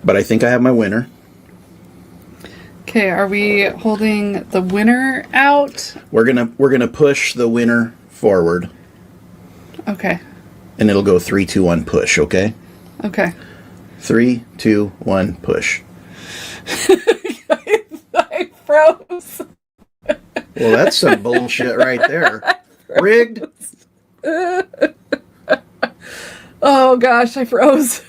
But I think I have my winner. Okay, are we holding the winner out? We're gonna push the winner forward. Okay. And it'll go 3, 2, 1, push, okay? Okay. 3, 2, 1, push. I froze. Well, that's some bullshit right there. Rigged. Oh gosh, I froze.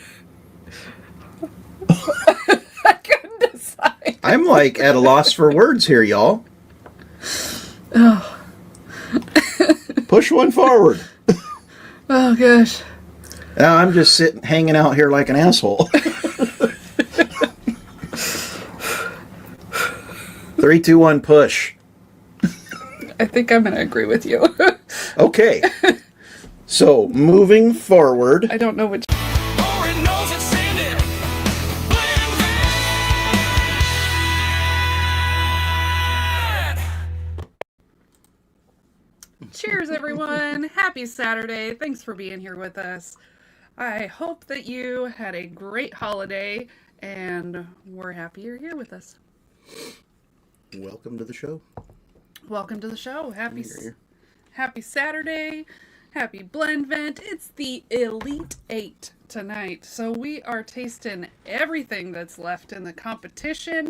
I couldn't decide. I'm like at a loss for words here, y'all. Oh. Push one forward. Oh gosh. Now I'm just hanging out here like an asshole. 3, 2, 1, push. I think I'm going to agree with you. Okay. So, moving forward. I don't know which. Cheers, everyone. Happy Saturday. Thanks for being here with us. I hope that you had a great holiday, and we're happy you're here with us. Welcome to the show. Welcome to the show. Happy Saturday. Happy Blendvent. It's the Elite 8 tonight. So we are tasting everything that's left in the competition,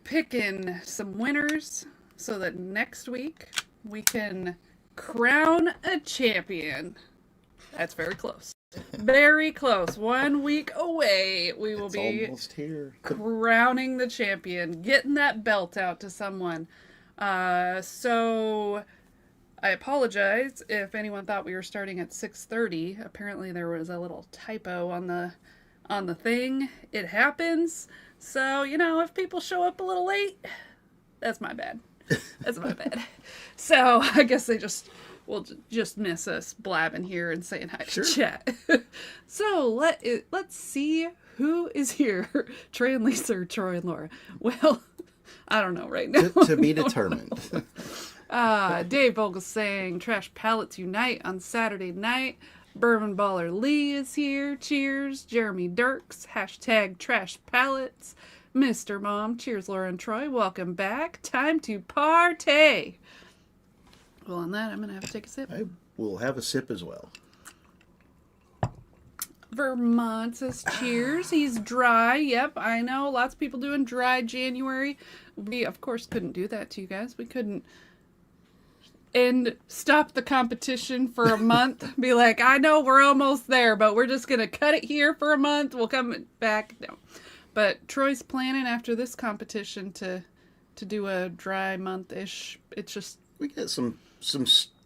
picking some winners so that next week we can crown a champion. That's very close. Very close. 1 week away. We will be almost here. Crowning the champion, getting that belt out to someone. So I apologize if anyone thought we were starting at 6:30. Apparently there was a little typo on the thing. It happens. So, if people show up a little late, that's my bad. That's my bad. So I guess they will just miss us blabbing here and saying hi to chat. So let's see who is here. Trey and Lisa, or Troy and Laura. Well, I don't know right now. To be determined. Dave Vogel saying Trash Pallets Unite on Saturday night. Bourbon Baller Lee is here. Cheers. Jeremy Dirks. # Trash Pallets. Mr. Mom. Cheers, Laura and Troy. Welcome back. Time to party. Well, on that, I'm going to have to take a sip. I will have a sip as well. Vermont says cheers. He's dry. Yep, I know. Lots of people doing dry January. We, of course, couldn't do that to you guys. We couldn't stop the competition for a month. Be like, I know we're almost there, but we're just going to cut it here for a month. We'll come back. No. But Troy's planning after this competition to do a dry month-ish. It's just... We get some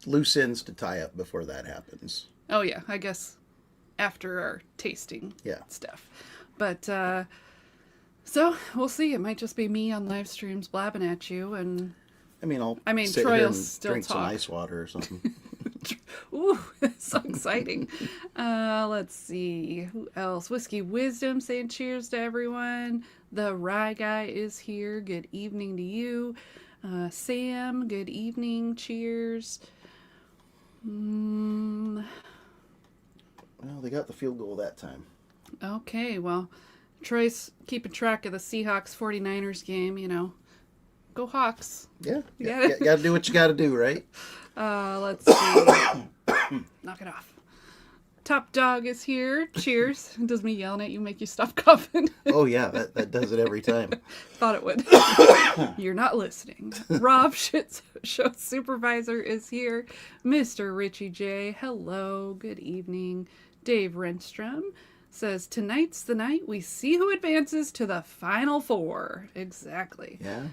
loose ends to tie up before that happens. Oh, yeah. I guess after our tasting stuff. But, so, we'll see. It might just be me on live streams blabbing at you. And sit Troy here will and still drink talk. some ice water or something. Ooh, that's so exciting. Let's see. Who else? Whiskey Wisdom saying cheers to everyone. The Rye Guy is here. Good evening to you. Sam, good evening. Cheers. Well, they got the field goal that time. Okay, well, Troy's keeping track of the Seahawks 49ers game, Go Hawks. Yeah. You gotta do what you gotta do, right? Let's see. Knock it off. Top Dog is here. Cheers. Does me yelling at you make you stop coughing? Oh, yeah. That does it every time. Thought it would. You're not listening. Rob Show Supervisor is here. Mr. Richie J. Hello. Good evening. Dave Renstrom says, tonight's the night we see who advances to the Final Four. Exactly. Yeah.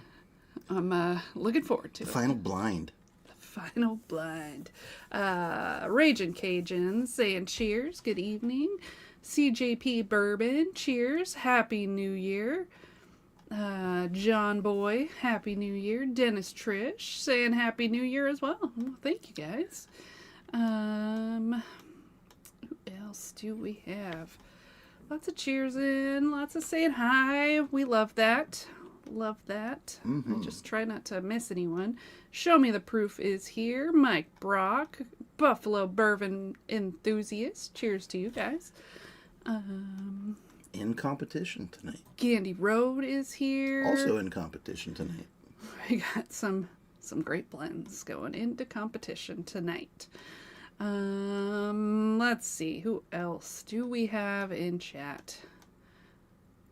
I'm looking forward to it. Final blind. Final blind. Raging Cajun saying cheers. Good evening. CJP Bourbon, cheers. Happy New Year. John Boy, Happy New Year. Dennis Trish saying Happy New Year as well. Well, thank you guys. Who else do we have? Lots of cheers in. Lots of saying hi. We love that. Love that. Mm-hmm. I just try not to miss anyone. Show Me the Proof is here. Mike Brock, Buffalo Bourbon Enthusiast. Cheers to you guys. in competition tonight. Gandy Road is here. Also in competition tonight. We got some great blends going into competition tonight. Let's see, who else do we have in chat?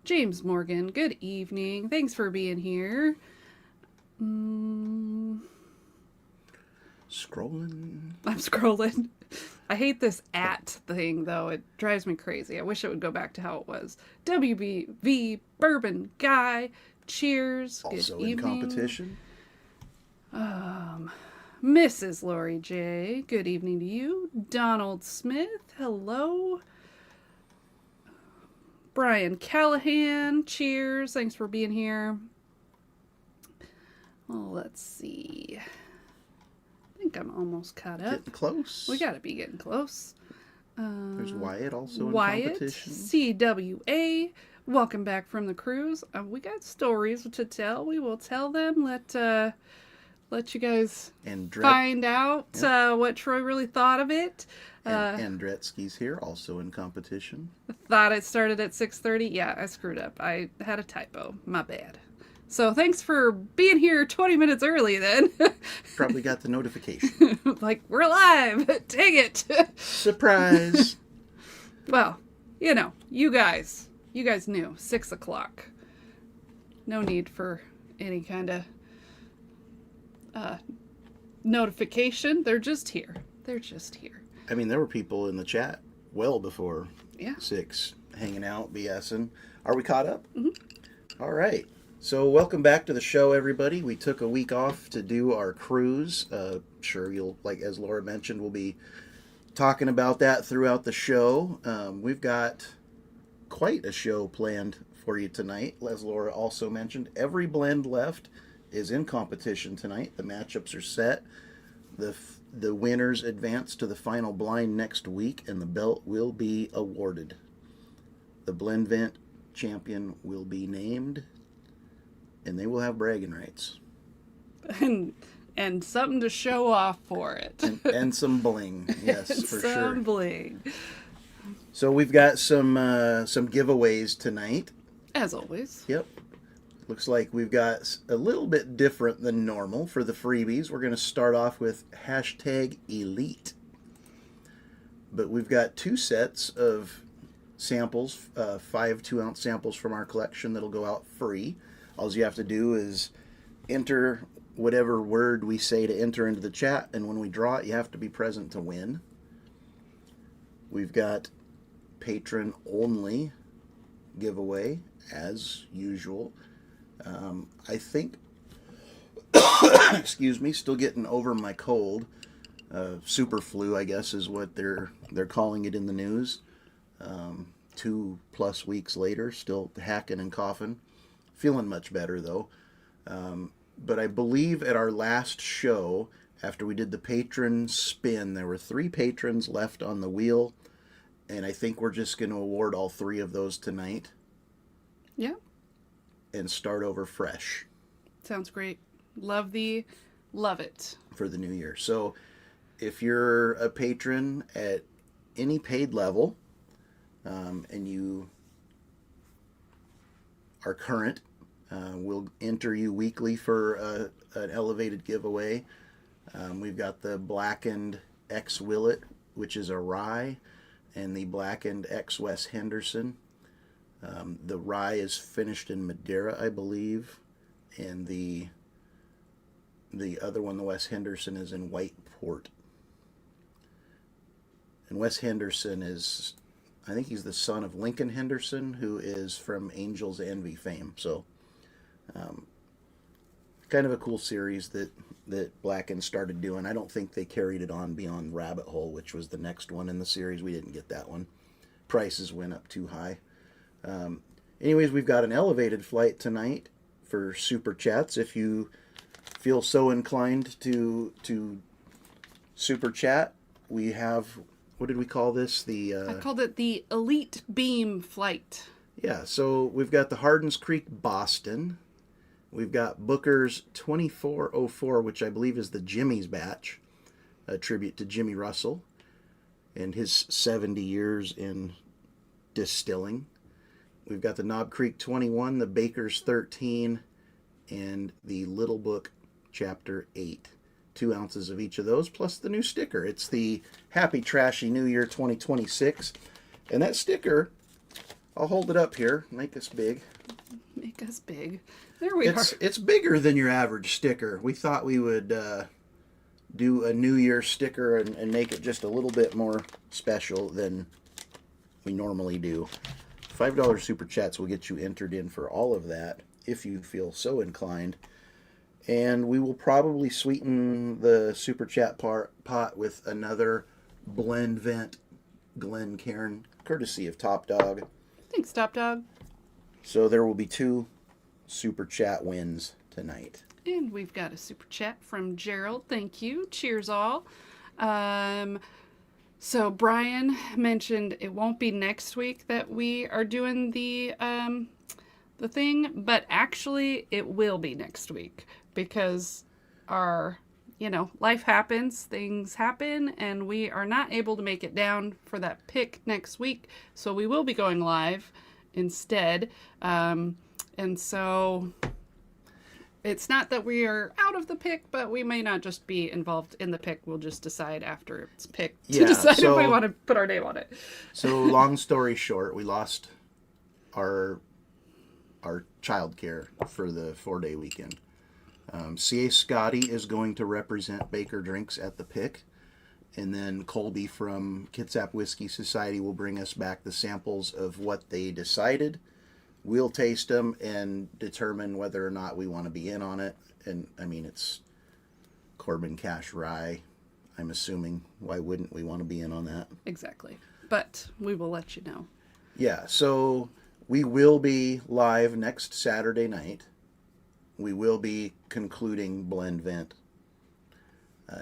James Morgan, good evening. Thanks for being here. Scrolling. I'm scrolling. I hate this at thing, though. It drives me crazy. I wish it would go back to how it was. WBV Bourbon Guy, cheers. Also good in evening. competition. Mrs. Lori J, good evening to you. Donald Smith, hello. Brian Callahan, cheers. Thanks for being here. Well, let's see. I think I'm almost caught up. Getting close. We gotta be getting close. There's Wyatt also in Wyatt, competition. CWA, welcome back from the cruise. We got stories to tell. We will tell them. Let you guys find out what Troy really thought of it. And Andretsky's here, also in competition. Thought it started at 6:30. Yeah, I screwed up. I had a typo. My bad. So thanks for being here 20 minutes early then. Probably got the notification. Like, we're live. Dang it. Surprise. Well, you guys knew 6 o'clock. No need for any kind of notification. They're just here. I mean, there were people in the chat well before 6 hanging out, BSing. Are we caught up? Mm-hmm. All right. So welcome back to the show, everybody. We took a week off to do our cruise. Sure, as Laura mentioned, we'll be talking about that throughout the show. We've got quite a show planned for you tonight. As Laura also mentioned, every blend left is in competition tonight. The matchups are set. The winners advance to the final blind next week, and the belt will be awarded. The Blendvent champion will be named, and they will have bragging rights. And something to show off for it. And some bling, yes, for sure. Some bling. So we've got some giveaways tonight. As always. Yep. Looks like we've got a little bit different than normal for the freebies. We're going to start off with #Elite. But we've got 2 sets of samples, 5 2-ounce samples from our collection that'll go out free. All you have to do is enter whatever word we say to enter into the chat, and when we draw it, you have to be present to win. We've got patron-only giveaway, as usual. I think, excuse me, still getting over my cold. Super flu, I guess, is what they're calling it in the news. 2+ weeks later, still hacking and coughing. Feeling much better, though. But I believe at our last show, after we did the patron spin, there were 3 patrons left on the wheel, and I think we're just going to award all 3 of those tonight. Yeah. And start over fresh. Sounds great. Love it. For the new year. So if you're a patron at any paid level, and you are current, we'll enter you weekly for an elevated giveaway. We've got the Blackened X Willet, which is a rye, and the Blackened X Wes Henderson. The rye is finished in Madeira, I believe, and the other one, the Wes Henderson, is in white port. And Wes Henderson is, I think he's the son of Lincoln Henderson, who is from Angel's Envy fame. So, kind of a cool series that Blackened started doing. I don't think they carried it on beyond Rabbit Hole, which was the next one in the series. We didn't get that one. Prices went up too high. Anyways, we've got an elevated flight tonight for super chats. If you feel so inclined to super chat, we have, what did we call this? I called it the Elite Beam Flight. Yeah, so we've got the Hardens Creek Boston. We've got Booker's 2404, which I believe is the Jimmy's batch, a tribute to Jimmy Russell and his 70 years in distilling. We've got the Knob Creek 21, the Baker's 13, and the Little Book Chapter 8. 2 ounces of each of those, plus the new sticker. It's the Happy Trashy New Year 2026. And that sticker, I'll hold it up here, make us big. Make us big. There we are. It's bigger than your average sticker. We thought we would do a New Year sticker and make it just a little bit more special than we normally do. $5 super chats will get you entered in for all of that if you feel so inclined. And we will probably sweeten the super chat pot with another Blendvent Glencairn, courtesy of Top Dog. Thanks, Top Dog. So there will be 2 super chat wins tonight. And we've got a super chat from Gerald. Thank you. Cheers, all. So Brian mentioned it won't be next week that we are doing the thing, but actually it will be next week because our, life happens, things happen, and we are not able to make it down for that pick next week. So we will be going live instead. And so it's not that we are out of the pick, but we may not just be involved in the pick. We'll just decide after it's picked to decide if we want to put our name on it. So long story short, we lost our childcare for the 4-day weekend. C.A. Scotty is going to represent Baker Drinks at the pick. And then Colby from Kitsap Whiskey Society will bring us back the samples of what they decided. We'll taste them and determine whether or not we want to be in on it. And, I mean, it's Corbin Cash Rye. I'm assuming. Why wouldn't we want to be in on that? Exactly. But we will let you know. Yeah, so we will be live next Saturday night. We will be concluding Blendvent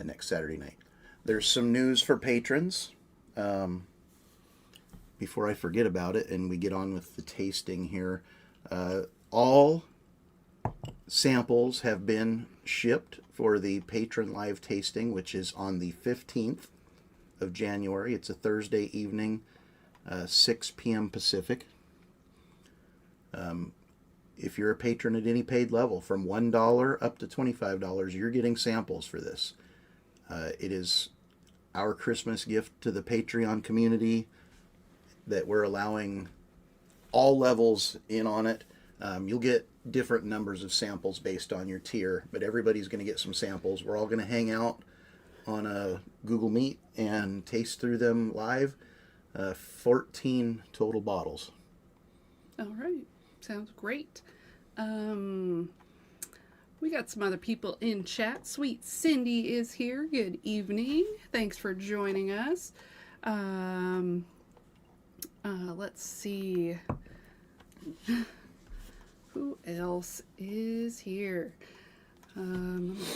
next Saturday night. There's some news for patrons. Before I forget about it and we get on with the tasting here, all samples have been shipped for the patron live tasting, which is on the 15th of January. It's a Thursday evening, 6 p.m. Pacific. If you're a patron at any paid level, from $1 up to $25, you're getting samples for this. It is our Christmas gift to the Patreon community that we're allowing all levels in on it. You'll get different numbers of samples based on your tier, but everybody's going to get some samples. We're all going to hang out on a Google Meet and taste through them live. 14 total bottles. All right. Sounds great. We got some other people in chat. Sweet Cindy is here. Good evening. Thanks for joining us. Let's see. Who else is here?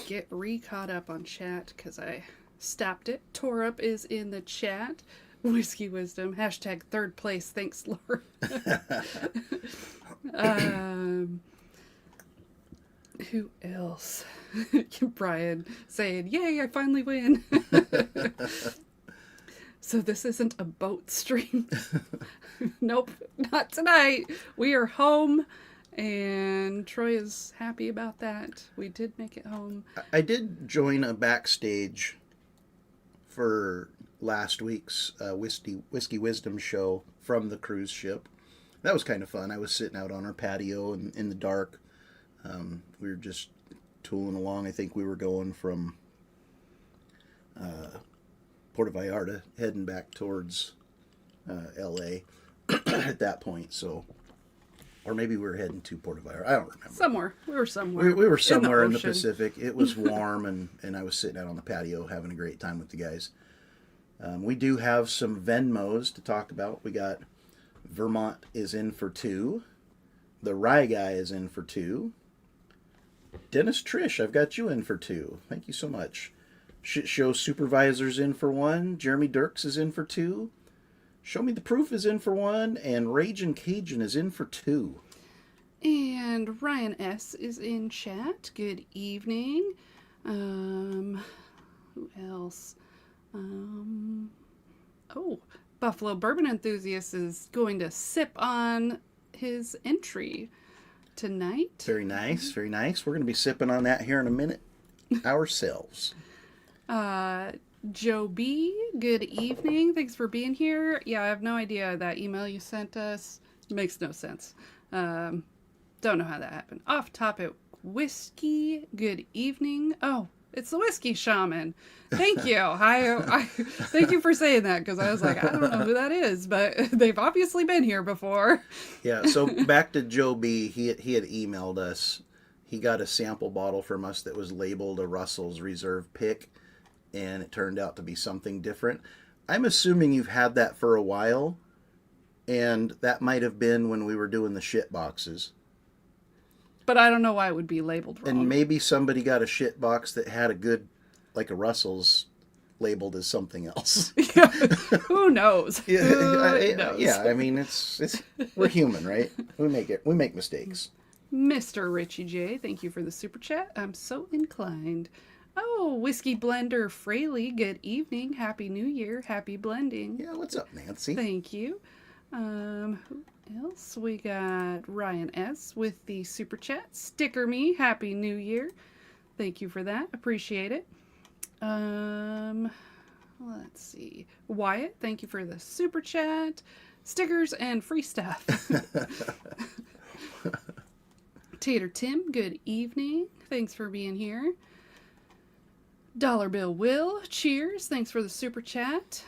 Get re-caught up on chat because I stopped it. Torup is in the chat. Whiskey Wisdom. Hashtag 3rd place. Thanks, Laura. Who else? Brian saying, yay, I finally win. So this isn't a boat stream. Nope, not tonight. We are home, and Troy is happy about that. We did make it home. I did join a backstage for last week's Whiskey Wisdom show from the cruise ship. That was kind of fun. I was sitting out on our patio in the dark. We were just tooling along. I think we were going from Puerto Vallarta, heading back towards L.A. at that point. So, or maybe we were heading to Puerto Vallarta. I don't remember. Somewhere. We were somewhere. We were somewhere in the Pacific. It was warm, and I was sitting out on the patio having a great time with the guys. We do have some Venmos to talk about. We got Vermont is in for 2. The Rye Guy is in for 2. Dennis Trish, I've got you in for 2. Thank you so much. Shit Show Supervisor's in for 1. Jeremy Dirks is in for 2. Show Me the Proof is in for 1. And Ragin' Cajun is in for 2. And Ryan S. is in chat. Good evening. Who else? Buffalo Bourbon Enthusiast is going to sip on his entry tonight. Very nice, very nice. We're going to be sipping on that here in a minute ourselves. Joe B, good evening. Thanks for being here. Yeah, I have no idea. That email you sent us makes no sense. Don't know how that happened. Off topic, whiskey, good evening. Oh, it's the whiskey shaman. Thank you. I thank you for saying that, because I was like, I don't know who that is, but they've obviously been here before. Yeah, so back to Joe B. He had emailed us. He got a sample bottle from us that was labeled a Russell's Reserve Pick, and it turned out to be something different. I'm assuming you've had that for a while, and that might have been when we were doing the shit boxes. But I don't know why it would be labeled wrong. And maybe somebody got a shit box that had a good, like a Russell's, labeled as something else. Yeah, who knows? Yeah, Who knows? Yeah. I mean, it's we're human, right? We make mistakes. Mr. Richie J, thank you for the super chat. I'm so inclined. Oh, Whiskey Blender Fraley, good evening. Happy New Year. Happy blending. Yeah, what's up, Nancy? Thank you. Who else? We got Ryan S with the super chat. Sticker me. Happy New Year. Thank you for that. Appreciate it. Let's see. Wyatt, thank you for the super chat. Stickers and free stuff. Tater Tim, good evening. Thanks for being here. Dollar Bill Will, cheers. Thanks for the super chat.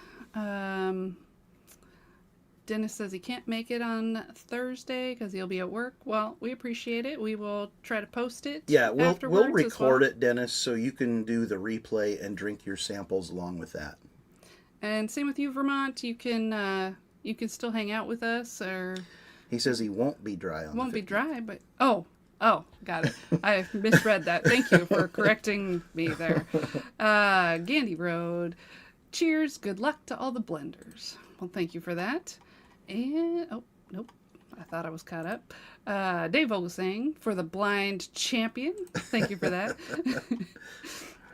Dennis says he can't make it on Thursday because he'll be at work. Well, we appreciate it. We will try to post it. Yeah, we'll record well. it, Dennis, so you can do the replay and drink your samples along with that. And same with you, Vermont. You can still hang out with us, or he says he won't be dry on. Won't be dry, but oh, got it. I misread that. Thank you for correcting me there. Gandy Road. Cheers. Good luck to all the blenders. Well, thank you for that. And, oh, nope. I thought I was caught up. Dave Vogelsang for the blind champion. Thank you for that.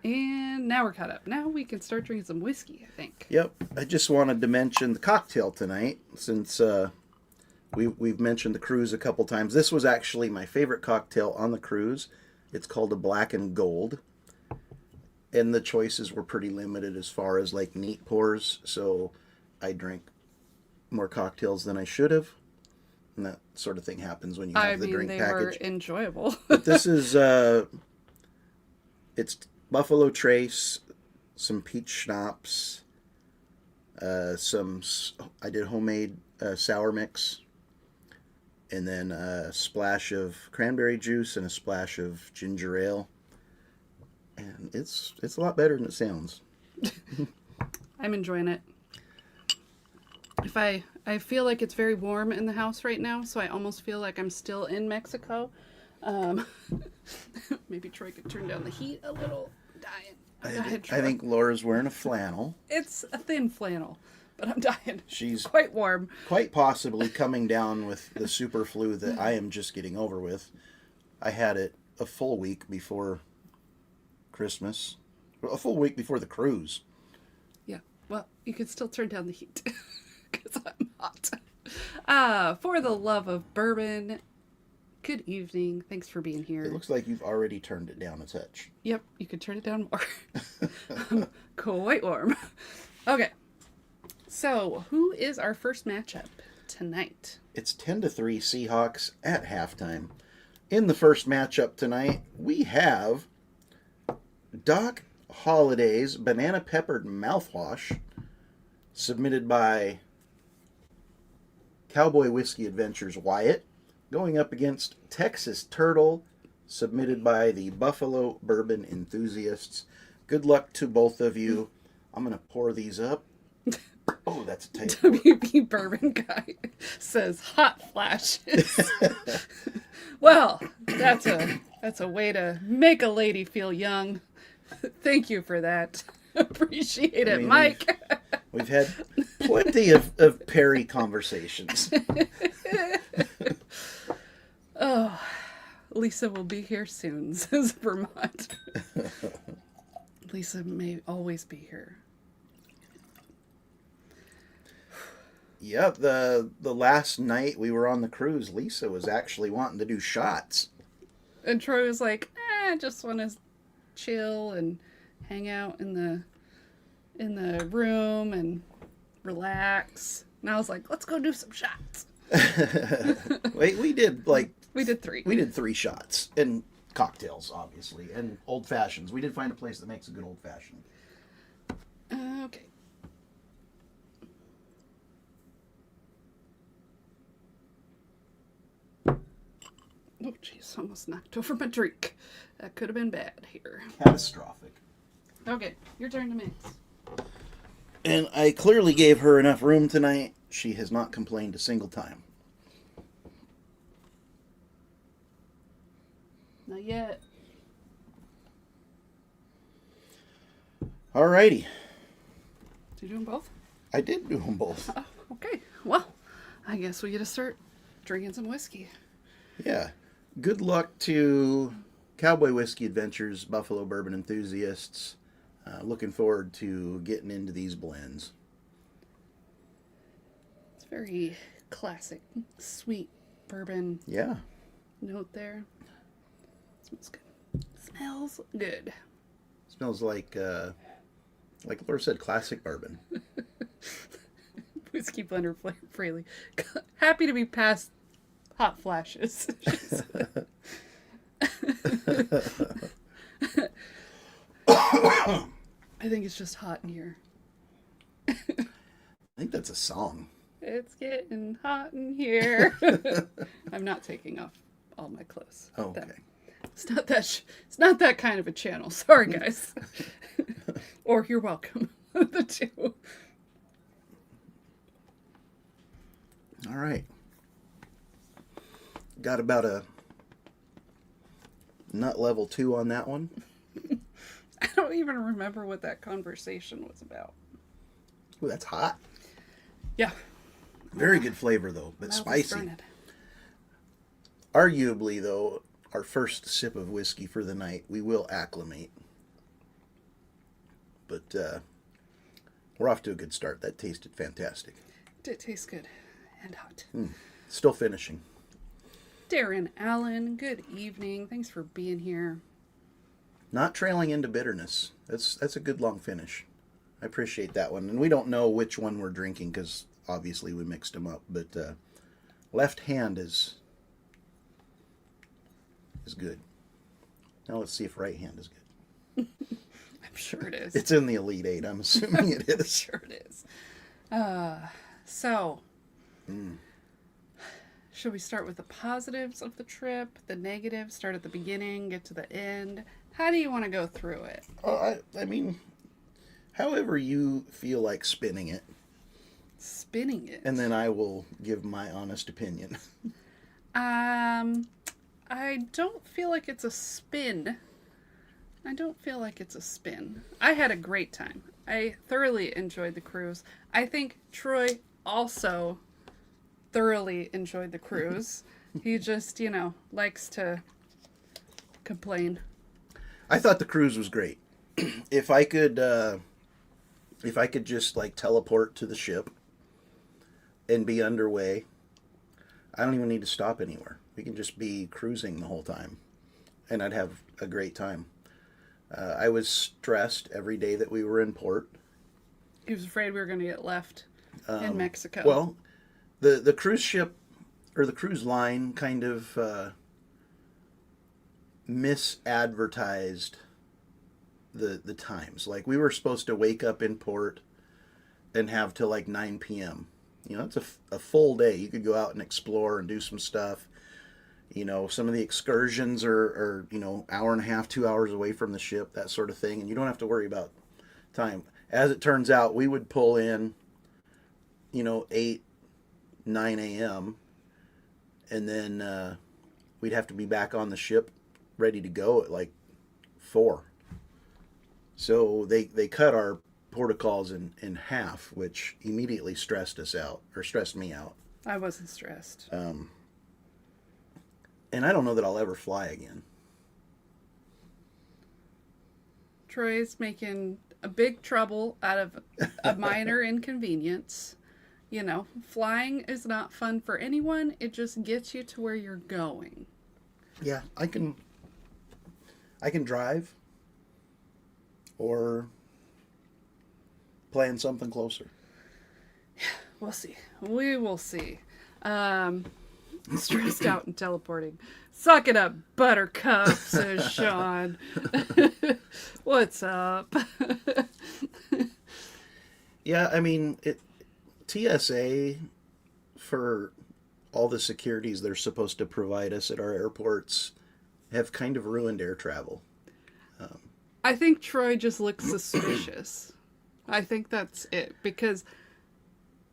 And now we're caught up. Now we can start drinking some whiskey, I think. Yep. I just wanted to mention the cocktail tonight, since we've mentioned the cruise a couple times. This was actually my favorite cocktail on the cruise. It's called a Black and Gold. And the choices were pretty limited as far as like neat pours, so I drank more cocktails than I should have. And that sort of thing happens when you have the drink package. They were enjoyable. But this is it's Buffalo Trace, some peach schnapps, I did homemade sour mix, and then a splash of cranberry juice and a splash of ginger ale. And it's a lot better than it sounds. I'm enjoying it. I feel like it's very warm in the house right now, so I almost feel like I'm still in Mexico. Maybe Troy could turn down the heat a little. I'm dying. I think Laura's wearing a flannel. It's a thin flannel, but I'm dying. She's quite warm. Quite possibly coming down with the super flu that I am just getting over with. I had it a full week before Christmas. A full week before the cruise. Yeah, well, you can still turn down the heat because I'm hot. For the love of bourbon, good evening. Thanks for being here. It looks like you've already turned it down a touch. Yep, you could turn it down more. Quite warm. Okay, so who is our first matchup tonight? It's 10-3 Seahawks at halftime. In the first matchup tonight, we have Doc Holliday's Banana Peppered Mouthwash, submitted by Cowboy Whiskey Adventures Wyatt, going up against Texas Turtle, submitted by the Buffalo Bourbon Enthusiasts. Good luck to both of you. I'm going to pour these up. Oh, that's a tight pour. WB Bourbon Guy says hot flashes. Well, that's a way to make a lady feel young. Thank you for that. Appreciate it, Mike. We've had plenty of Perry conversations. Oh, Lisa will be here soon, says Vermont. Lisa may always be here. Yeah, the last night we were on the cruise, Lisa was actually wanting to do shots. And Troy was like, I just want to chill and hang out in the room and relax. And I was like, let's go do some shots. Wait, We did three. we did 3 shots and cocktails, obviously, and old fashions. We did find a place that makes a good old fashioned. Okay. Oh, jeez, almost knocked over my drink. That could have been bad here. Catastrophic. Okay, your turn to mix. And I clearly gave her enough room tonight. She has not complained a single time. Not yet. Alrighty. Did you do them both? I did do them both. Oh, okay. Well, I guess we get to start drinking some whiskey. Yeah. Good luck to Cowboy Whiskey Adventures, Buffalo Bourbon enthusiasts. Looking forward to getting into these blends. It's very classic, sweet bourbon Yeah. note there. Smells good. Smells good. Smells like Laura said, classic bourbon. Whiskey blender freely. Happy to be past hot flashes. I think it's just hot in here. I think that's a song. It's getting hot in here. I'm not taking off all my clothes. Oh, okay. It's not that. It's not that kind of a channel. Sorry, guys. Or you're welcome. The two. All right. Got about a nut level 2 on that one. I don't even remember what that conversation was about. Ooh, that's hot. Yeah. Very good flavor, though, but Mouth is spicy. burning. Arguably, though, our first sip of whiskey for the night, we will acclimate. But we're off to a good start. That tasted fantastic. It tastes good and hot. Still finishing. Darren Allen, good evening. Thanks for being here. Not trailing into bitterness. That's a good long finish. I appreciate that one. And we don't know which one we're drinking because obviously we mixed them up. But left hand is good. Now let's see if right hand is good. I'm sure it is. It's in the Elite 8. I'm assuming it I'm is. sure it is. So, should we start with the positives of the trip, the negatives, start at the beginning, get to the end? How do you want to go through it? I mean, however you feel like spinning it. Spinning it. And then I will give my honest opinion. I don't feel like it's a spin. I had a great time. I thoroughly enjoyed the cruise. I think Troy also thoroughly enjoyed the cruise. He just, likes to complain. I thought the cruise was great. If I could just like teleport to the ship and be underway, I don't even need to stop anywhere. We can just be cruising the whole time, and I'd have a great time. I was stressed every day that we were in port. He was afraid we were going to get left in Mexico. Well, the cruise ship or the cruise line kind of misadvertised the times. Like we were supposed to wake up in port and have till like 9 p.m. It's a full day. You could go out and explore and do some stuff. Some of the excursions are hour and a half, 2 hours away from the ship, that sort of thing. And you don't have to worry about time. As it turns out, we would pull in, 8, 9 a.m. And then we'd have to be back on the ship ready to go at like 4. So they cut our protocols in half, which immediately stressed me out. I wasn't stressed. And I don't know that I'll ever fly again. Troy's making a big trouble out of a minor inconvenience. You know, flying is not fun for anyone. It just gets you to where you're going. Yeah, I can drive or plan something closer. We'll see. We will see. Stressed out and teleporting. Suck it up, Buttercup, says Sean. What's up? Yeah, I mean, TSA, for all the securities they're supposed to provide us at our airports, have kind of ruined air travel. I think Troy just looks suspicious. I think that's it. Because,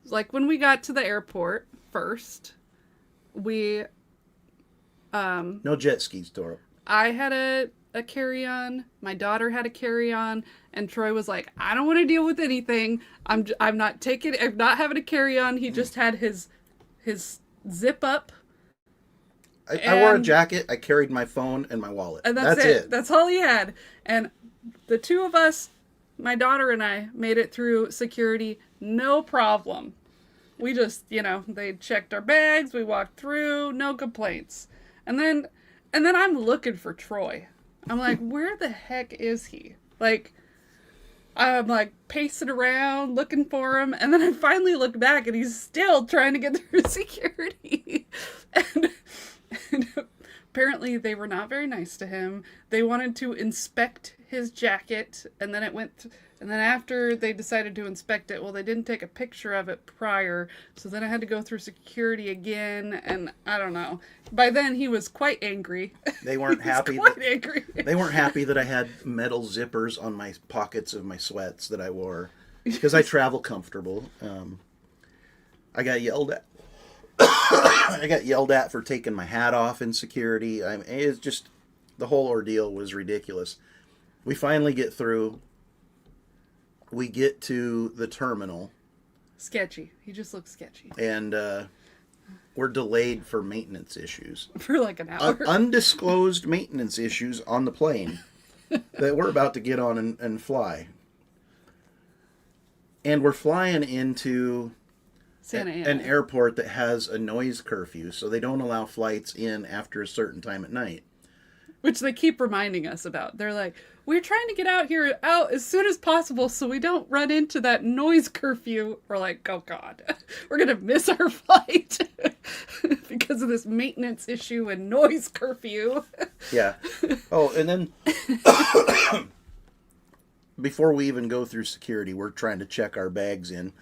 like, when we got to the airport first, No jet skis, Dora. I had a carry-on, my daughter had a carry-on, and Troy was like, I don't want to deal with anything. I'm not having a carry-on. He just had his zip up. I wore a jacket, I carried my phone and my wallet. And that's it. That's all he had. And the two of us, my daughter and I, made it through security, no problem. We just, they checked our bags, we walked through, no complaints. And then I'm looking for Troy. I'm like, where the heck is he? Like, I'm like pacing around looking for him, and then I finally look back and he's still trying to get through security. and apparently they were not very nice to him. They wanted to inspect his jacket, and then and then after they decided to inspect it, well, they didn't take a picture of it prior, so then I had to go through security again, and I don't know. By then, he was quite angry. They weren't happy. Angry. They weren't happy that I had metal zippers on my pockets of my sweats that I wore, because I travel comfortable. I got yelled at. I got yelled at for taking my hat off in security. It's just, the whole ordeal was ridiculous. We finally get through. We get to the terminal. Sketchy. He just looks sketchy. And we're delayed for maintenance issues. For like an hour. Undisclosed maintenance issues on the plane that we're about to get on and fly. And we're flying into an airport that has a noise curfew, so they don't allow flights in after a certain time at night. Which they keep reminding us about. They're like, we're trying to get out as soon as possible so we don't run into that noise curfew. We're like, oh God, we're going to miss our flight because of this maintenance issue and noise curfew. Yeah. Oh, and then before we even go through security, we're trying to check our bags in.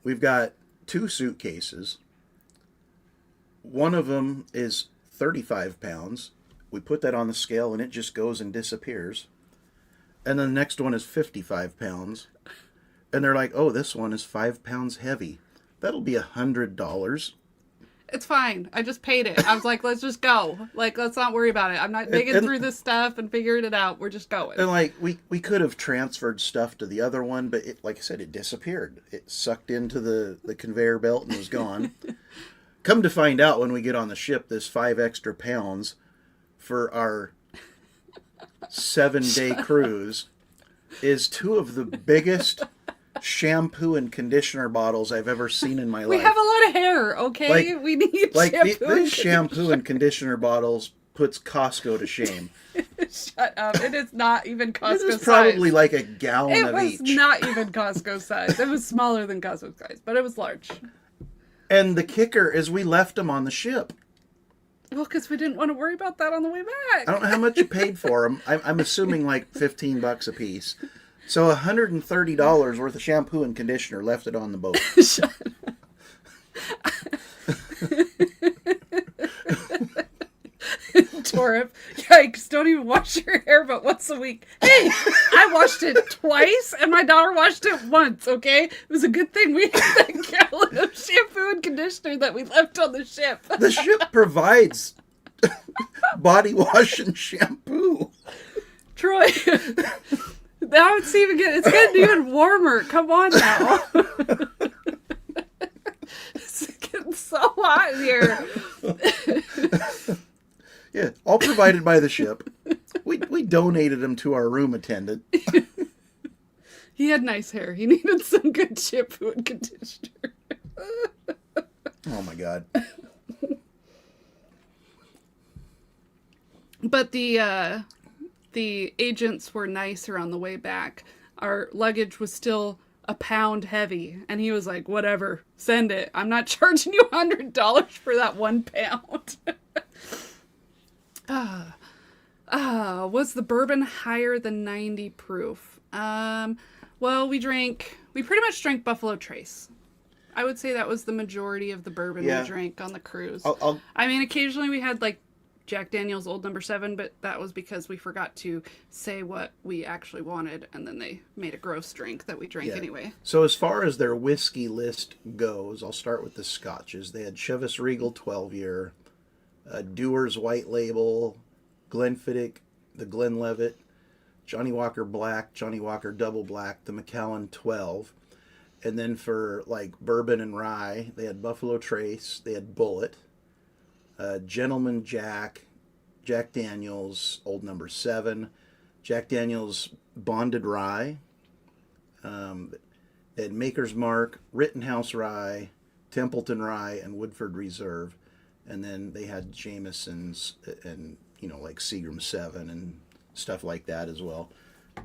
We've got 2 suitcases. One of them is 35 pounds. We put that on the scale and it just goes and disappears. And then the next one is 55 pounds. And they're like, oh, this one is 5 pounds heavy. That'll be $100. It's fine. I just paid it. I was like, let's just go. Like, let's not worry about it. I'm not digging through this stuff and figuring it out. We're just going. And like, we could have transferred stuff to the other one, but like I said, it disappeared. It sucked into the conveyor belt and was gone. Come to find out, when we get on the ship, this 5 extra pounds for our 7-day cruise is 2 of the biggest shampoo and conditioner bottles I've ever seen in my life. We have a lot of hair, okay? We need these shampoo and conditioner bottles puts Costco to shame. Shut up. It is not even Costco size. It was probably like a gallon of each. It was not even Costco size. It was smaller than Costco size, but it was large. And the kicker is we left them on the ship. Well, because we didn't want to worry about that on the way back. I don't know how much you paid for them. I'm assuming like $15 a piece. So $130 worth of shampoo and conditioner left it on the boat. Shut up. Torip, yikes, don't even wash your hair but once a week. Hey, I washed it twice and my daughter washed it once, okay? It was a good thing we had that gallon of shampoo and conditioner that we left on the ship. The ship provides body wash and shampoo. Troy, now it's getting even warmer. Come on now. It's getting so hot in here. Yeah, all provided by the ship. We donated them to our room attendant. He had nice hair. He needed some good shampoo and conditioner. Oh my God. But the agents were nicer on the way back. Our luggage was still a pound heavy, and he was like, "Whatever, send it. I'm not charging you $100 for that 1 pound." Was the bourbon higher than 90 proof? Well, we pretty much drank Buffalo Trace. I would say that was the majority of the bourbon Yeah. we drank on the cruise. I'll I mean, occasionally we had like Jack Daniel's Old Number 7, but that was because we forgot to say what we actually wanted, and then they made a gross drink that we drank Yeah. anyway. So as far as their whiskey list goes, I'll start with the scotches. They had Chivas Regal 12-year, Dewar's White Label, Glenfiddich, the Glenlivet, Johnny Walker Black, Johnny Walker Double Black, the Macallan 12. And then for like bourbon and rye, they had Buffalo Trace, they had Bullet, Gentleman Jack, Jack Daniel's Old Number 7, Jack Daniel's Bonded Rye, they had Maker's Mark, Rittenhouse Rye, Templeton Rye, and Woodford Reserve. And then they had Jameson's and, like Seagram 7 and stuff like that as well.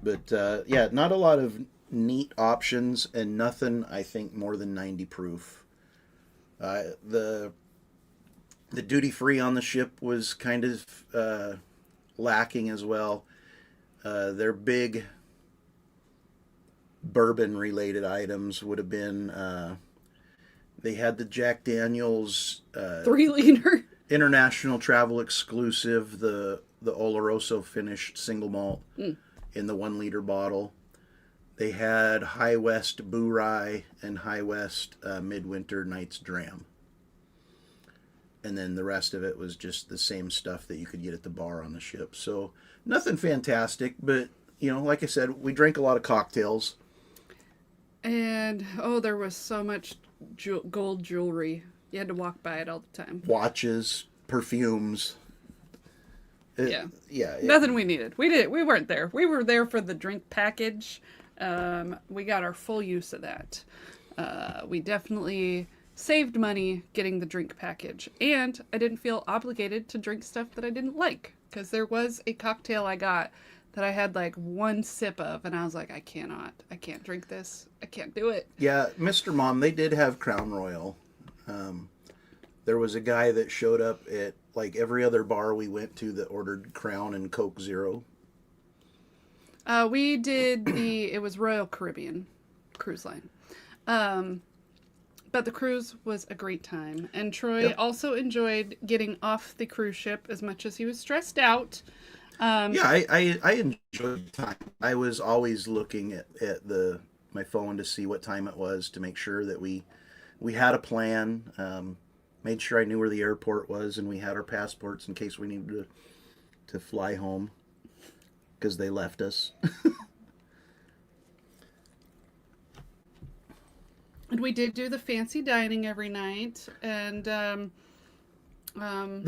But yeah, not a lot of neat options and nothing, I think, more than 90 proof. The duty free on the ship was kind of lacking as well. Their big bourbon related items would have been they had the Jack Daniel's 3-liter. international travel exclusive, the Oloroso finished single malt in the 1-liter bottle. They had High West Boo Rye and High West Midwinter Night's Dram. And then the rest of it was just the same stuff that you could get at the bar on the ship. So nothing fantastic, but, like I said, we drank a lot of cocktails. And, there was so much gold jewelry. You had to walk by it all the time. Watches, perfumes. Yeah. Yeah. Nothing we needed. We weren't there. We were there for the drink package. We got our full use of that. We definitely saved money getting the drink package. And I didn't feel obligated to drink stuff that I didn't like. Because there was a cocktail I got that I had like one sip of. And I was like, I can't drink this. I can't do it. Yeah, Mr. Mom, they did have Crown Royal. There was a guy that showed up at like every other bar we went to that ordered Crown and Coke Zero. We did it was Royal Caribbean cruise line. But the cruise was a great time. And Troy also enjoyed getting off the cruise ship as much as he was stressed out. Yeah, I enjoyed the time. I was always looking at my phone to see what time it was to make sure that we had a plan. Made sure I knew where the airport was and we had our passports in case we needed to fly home because they left us. And we did do the fancy dining every night, and The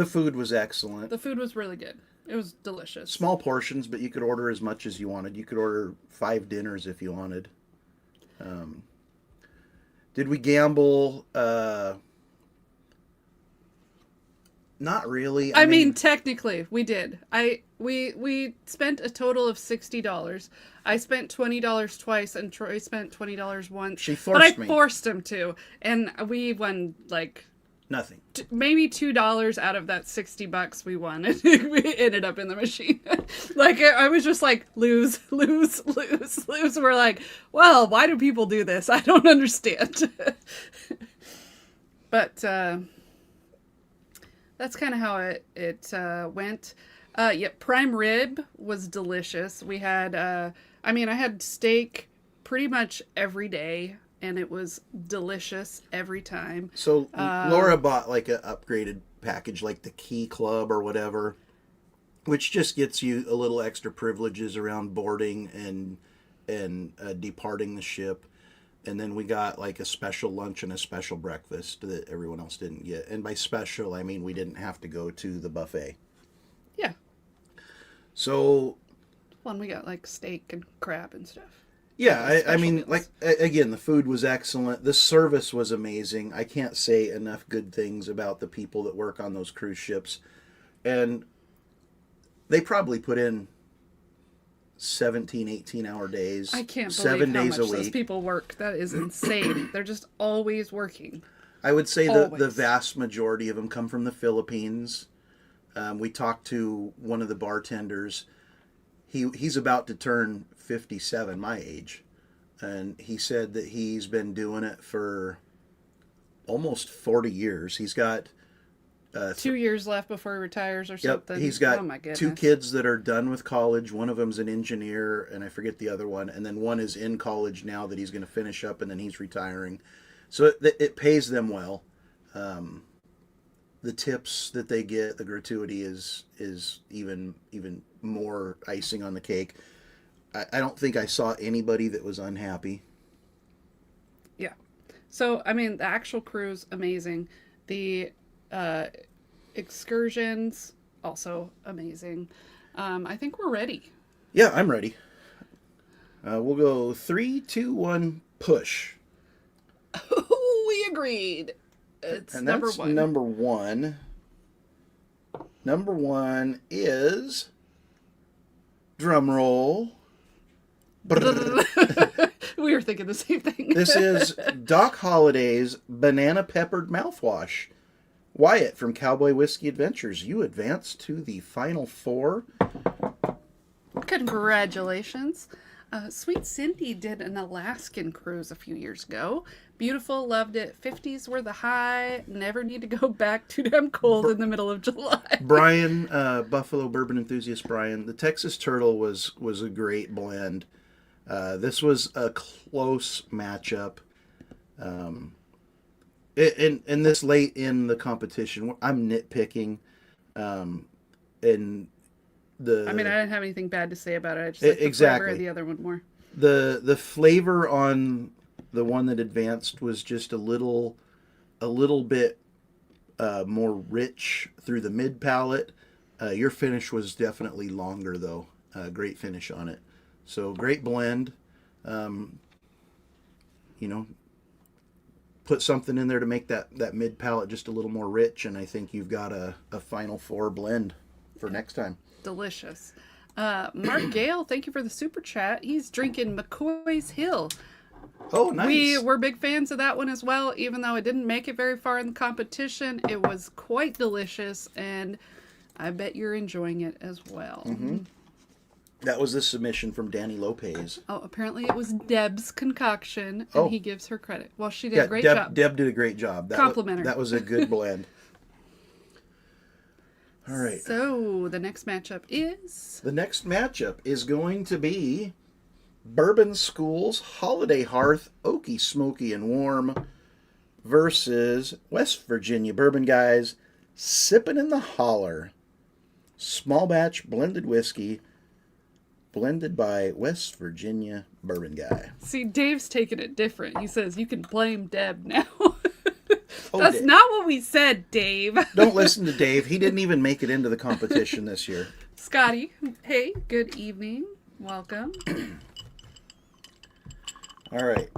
food was excellent. the food was really good. It was delicious. Small portions, but you could order as much as you wanted. You could order 5 dinners if you wanted. Did we gamble? Not really. I mean, technically, we did. We spent a total of $60. I spent $20 twice, and Troy spent $20 once. She but I forced me. forced him to, and we won like Nothing. maybe $2 out of that $60 we won. And we ended up in the machine. Like I was just like lose. We're like, well, why do people do this? I don't understand. But that's kind of how it went. Prime rib was delicious. We had, I had steak pretty much every day, and it was delicious every time. So Laura bought like an upgraded package, like the Key Club or whatever, which just gets you a little extra privileges around boarding and departing the ship. And then we got like a special lunch and a special breakfast that everyone else didn't get. And by special, I mean we didn't have to go to the buffet. Yeah. So, Well, and we got like steak and crab and stuff. Yeah, those I special mean, meals. like, again, the food was excellent. The service was amazing. I can't say enough good things about the people that work on those cruise ships. And they probably put in 17, 18-hour days, I can't believe 7 how days much a those week. people work. That is insane. They're just always working. I would say the Always. vast majority of them come from the Philippines. We talked to one of the bartenders. He's about to turn 57, my age. And he said that he's been doing it for almost 40 years. He's got 2 years left before he retires or yep, something. he's got oh my goodness. 2 kids that are done with college. One of them's an engineer, and I forget the other one. And then one is in college now that he's going to finish up, and then he's retiring. So it pays them well. The tips that they get, the gratuity is even more icing on the cake. I don't think I saw anybody that was unhappy. Yeah. So, I mean, the actual cruise, amazing. The excursions, also amazing. I think we're ready. Yeah, I'm ready. We'll go 3, 2, 1, push. We agreed. It's And number that's one. number one. Number one is drum roll. We were thinking the same thing. This is Doc Holliday's banana peppered mouthwash. Wyatt from Cowboy Whiskey Adventures, you advance to the final four. Congratulations. Sweet Cindy did an Alaskan cruise a few years ago. Beautiful, loved it. 50s were the high. Never need to go back. Too damn cold in the middle of July. Brian, Buffalo bourbon enthusiast Brian, the Texas Turtle was a great blend. This was a close matchup. And this late in the competition, I'm nitpicking. And I mean, I didn't have anything bad to say about it. I just like the exactly. flavor of the other one more. The flavor on the one that advanced was just a little bit more rich through the mid palate. Your finish was definitely longer though. Great finish on it. So great blend. Put something in there to make that mid palate just a little more rich, and I think you've got a final four blend for next time. Delicious. Mark Gale, thank you for the super chat. He's drinking McCoy's Hill. Oh, nice. We were big fans of that one as well, even though it didn't make it very far in the competition. It was quite delicious, and I bet you're enjoying it as well. Mm-hmm. That was the submission from Danny Lopez. Oh, apparently it was Deb's concoction, and he gives her credit. Well, she did a great Deb, job. Deb did a great job. Compliment her. That was a good blend. All right. So the next matchup is... The next matchup is going to be Bourbon School's Holiday Hearth Oaky, Smoky, and Warm versus West Virginia Bourbon Guys Sippin' in the Holler. Small batch blended whiskey blended by West Virginia Bourbon Guy. See, Dave's taking it different. He says, you can blame Deb now. Oh, That's not what we said, Dave. Don't listen to Dave. He didn't even make it into the competition this year. Scotty, hey, good evening. Welcome. All right.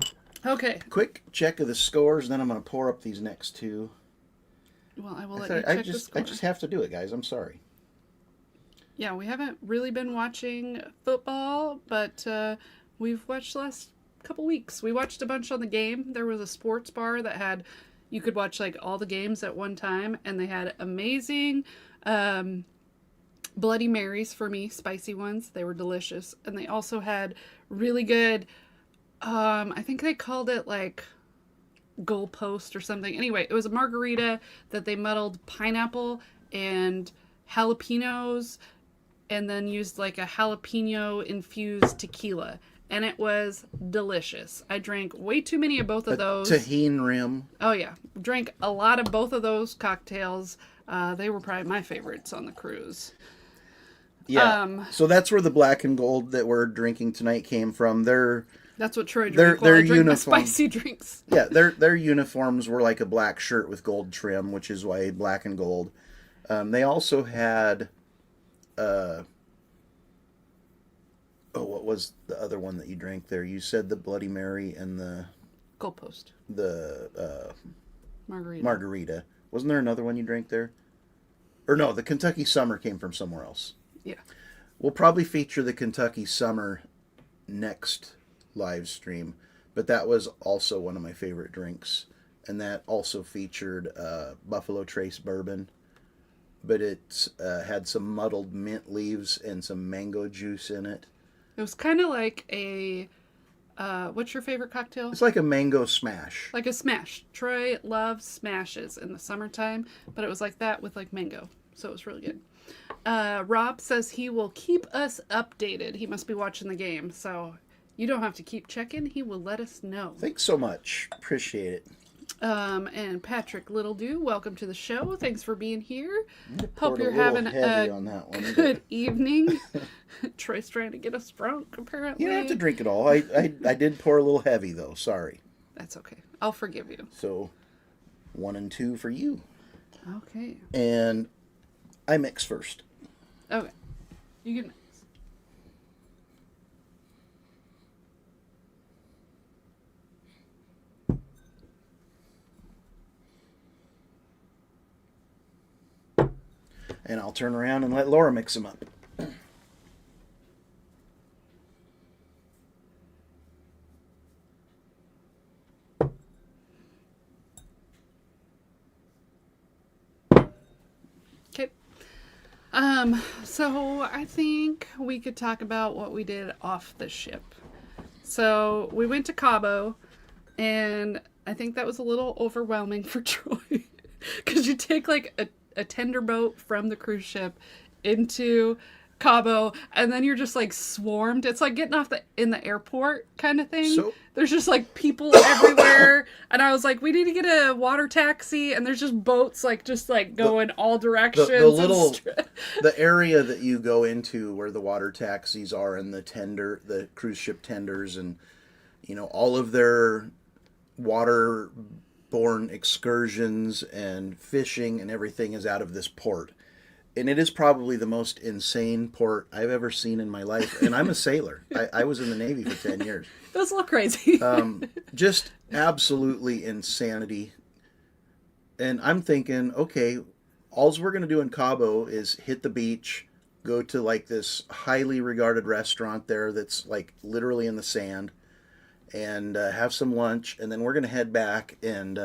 Okay. Quick check of the scores, then I'm going to pour up these next two. Well, I will let you check the score. I just have to do it, guys. I'm sorry. Yeah, we haven't really been watching football, but we've watched the last couple weeks. We watched a bunch on the game. There was a sports bar that had... You could watch like all the games at one time, and they had amazing Bloody Marys for me, spicy ones. They were delicious. And they also had really good, I think they called it like goalpost or something. Anyway, it was a margarita that they muddled pineapple and jalapenos and then used like a jalapeno infused tequila. And it was delicious. I drank way too many of both of those. Tahine rim. Oh, yeah. Drank a lot of both of those cocktails. They were probably my favorites on the cruise. Yeah. So that's where the black and gold that we're drinking tonight came from. That's what Troy drank while I drink my spicy drinks. Yeah, their uniforms were like a black shirt with gold trim, which is why black and gold. They also had Oh, what was the other one that you drank there? You said the Bloody Mary and Goalpost. the Margarita. margarita. Wasn't there another one you drank there? Or no, the Kentucky Summer came from somewhere else. Yeah. We'll probably feature the Kentucky Summer next live stream, but that was also one of my favorite drinks, and that also featured Buffalo Trace bourbon, but it had some muddled mint leaves and some mango juice in it. It was kind of like a, what's your favorite cocktail? It's like a mango smash. Like a smash. Troy loves smashes in the summertime, but it was like that with like mango. So it was really good. Rob says he will keep us updated. He must be watching the game, so you don't have to keep checking. He will let us know. Thanks so much. Appreciate it. And Patrick Littledew, welcome to the show. Thanks for being here. Hope you're having a on that one, good evening. Troy's trying to get us drunk, apparently. You don't have to drink it all. I did pour a little heavy, though. Sorry. That's okay. I'll forgive you. So, 1 and 2 for you. Okay. And I mix first. Okay. You can mix. And I'll turn around and let Laura mix them up. Okay. So I think we could talk about what we did off the ship. So we went to Cabo, and I think that was a little overwhelming for Troy. Because you take like a tender boat from the cruise ship into Cabo, and then you're just like swarmed. It's like getting off in the airport kind of thing. So, there's just like people everywhere, and I was like, we need to get a water taxi, and there's just boats like just like going all directions. The area that you go into where the water taxis are and the cruise ship tenders, and all of their waterborne excursions and fishing and everything is out of this port. And it is probably the most insane port I've ever seen in my life. And I'm a sailor. I was in the Navy for 10 years. That's a little crazy. Just absolutely insanity. And I'm thinking, okay, all we're going to do in Cabo is hit the beach, go to like this highly regarded restaurant there that's like literally in the sand, and have some lunch. And then we're going to head back and,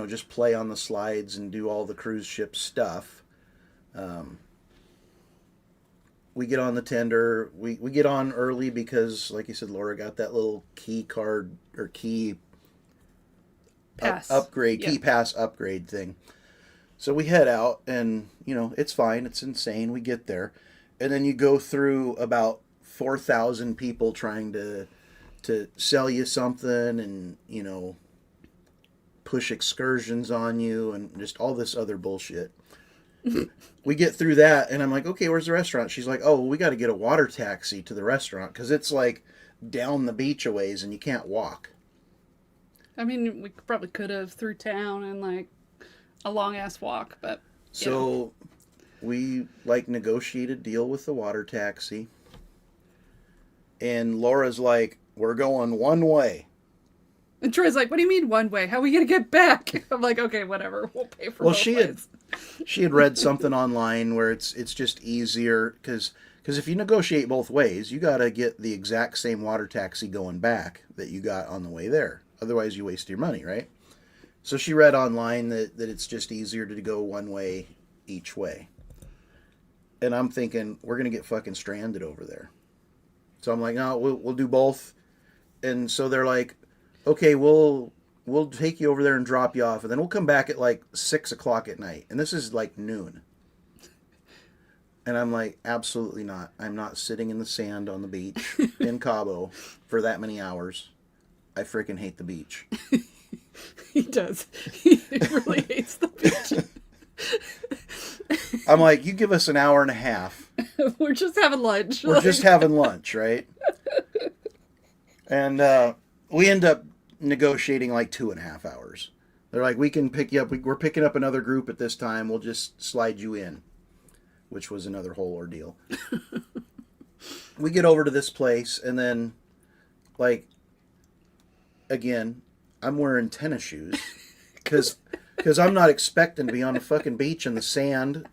just play on the slides and do all the cruise ship stuff. We get on the tender. We get on early because, like you said, Laura got that little key card or key pass upgrade, yep. Key pass upgrade thing. So we head out, and it's fine. It's insane. We get there, and then you go through about 4,000 people trying to sell you something, and push excursions on you, and just all this other bullshit. We get through that, and I'm like, okay, where's the restaurant? She's like, oh, well, we got to get a water taxi to the restaurant because it's like down the beach a ways and you can't walk. I mean, we probably could have through town and like a long ass walk, but so we like negotiated a deal with the water taxi, and Laura's like, we're going one way. And Troy's like, what do you mean one way? How are we going to get back? I'm like, okay, whatever. We'll pay for both ways. She had read something online where it's just easier because if you negotiate both ways, you got to get the exact same water taxi going back that you got on the way there. Otherwise, you waste your money, right? So she read online that it's just easier to go one way each way. And I'm thinking, we're going to get fucking stranded over there. So I'm like, no, we'll do both. And so they're like, okay, we'll take you over there and drop you off, and then we'll come back at like 6 o'clock at night. And this is like noon. And I'm like, absolutely not. I'm not sitting in the sand on the beach in Cabo for that many hours. I freaking hate the beach. He does. He really hates the beach. I'm like, you give us an hour and a half. We're just having lunch. We're just having lunch, right? And we end up negotiating like 2.5 hours. They're like, we can pick you up. We're picking up another group at this time. We'll just slide you in, which was another whole ordeal. we get over to this place, and then, like, again, I'm wearing tennis shoes because I'm not expecting to be on the fucking beach in the sand.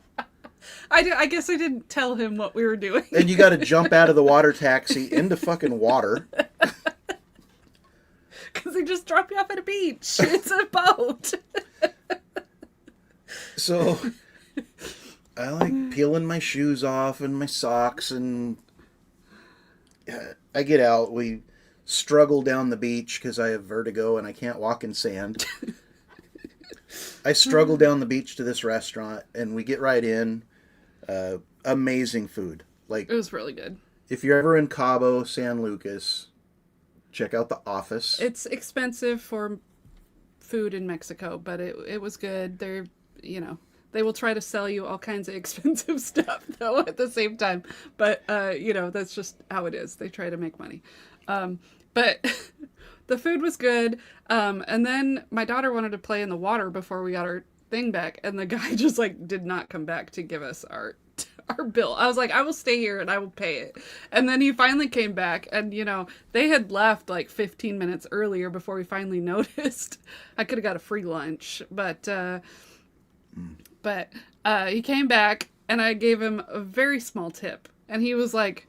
I guess I didn't tell him what we were doing. And you got to jump out of the water taxi into fucking water. Because they just drop you off at a beach. It's a boat. So I like peeling my shoes off and my socks, and I get out. We struggle down the beach because I have vertigo and I can't walk in sand. I struggle down the beach to this restaurant, and we get right in. Amazing food. Like, It was really good. if you're ever in Cabo, San Lucas, check out The Office. It's expensive for food in Mexico, but it was good. They're, they will try to sell you all kinds of expensive stuff, though, at the same time. But, that's just how it is. They try to make money. But the food was good. And then my daughter wanted to play in the water before we got our thing back, and the guy just, did not come back to give us our bill. I was like, I will stay here and I will pay it. And then he finally came back, and they had left 15 minutes earlier before we finally noticed. I could have got a free lunch, but he came back, and I gave him a very small tip, and he was like,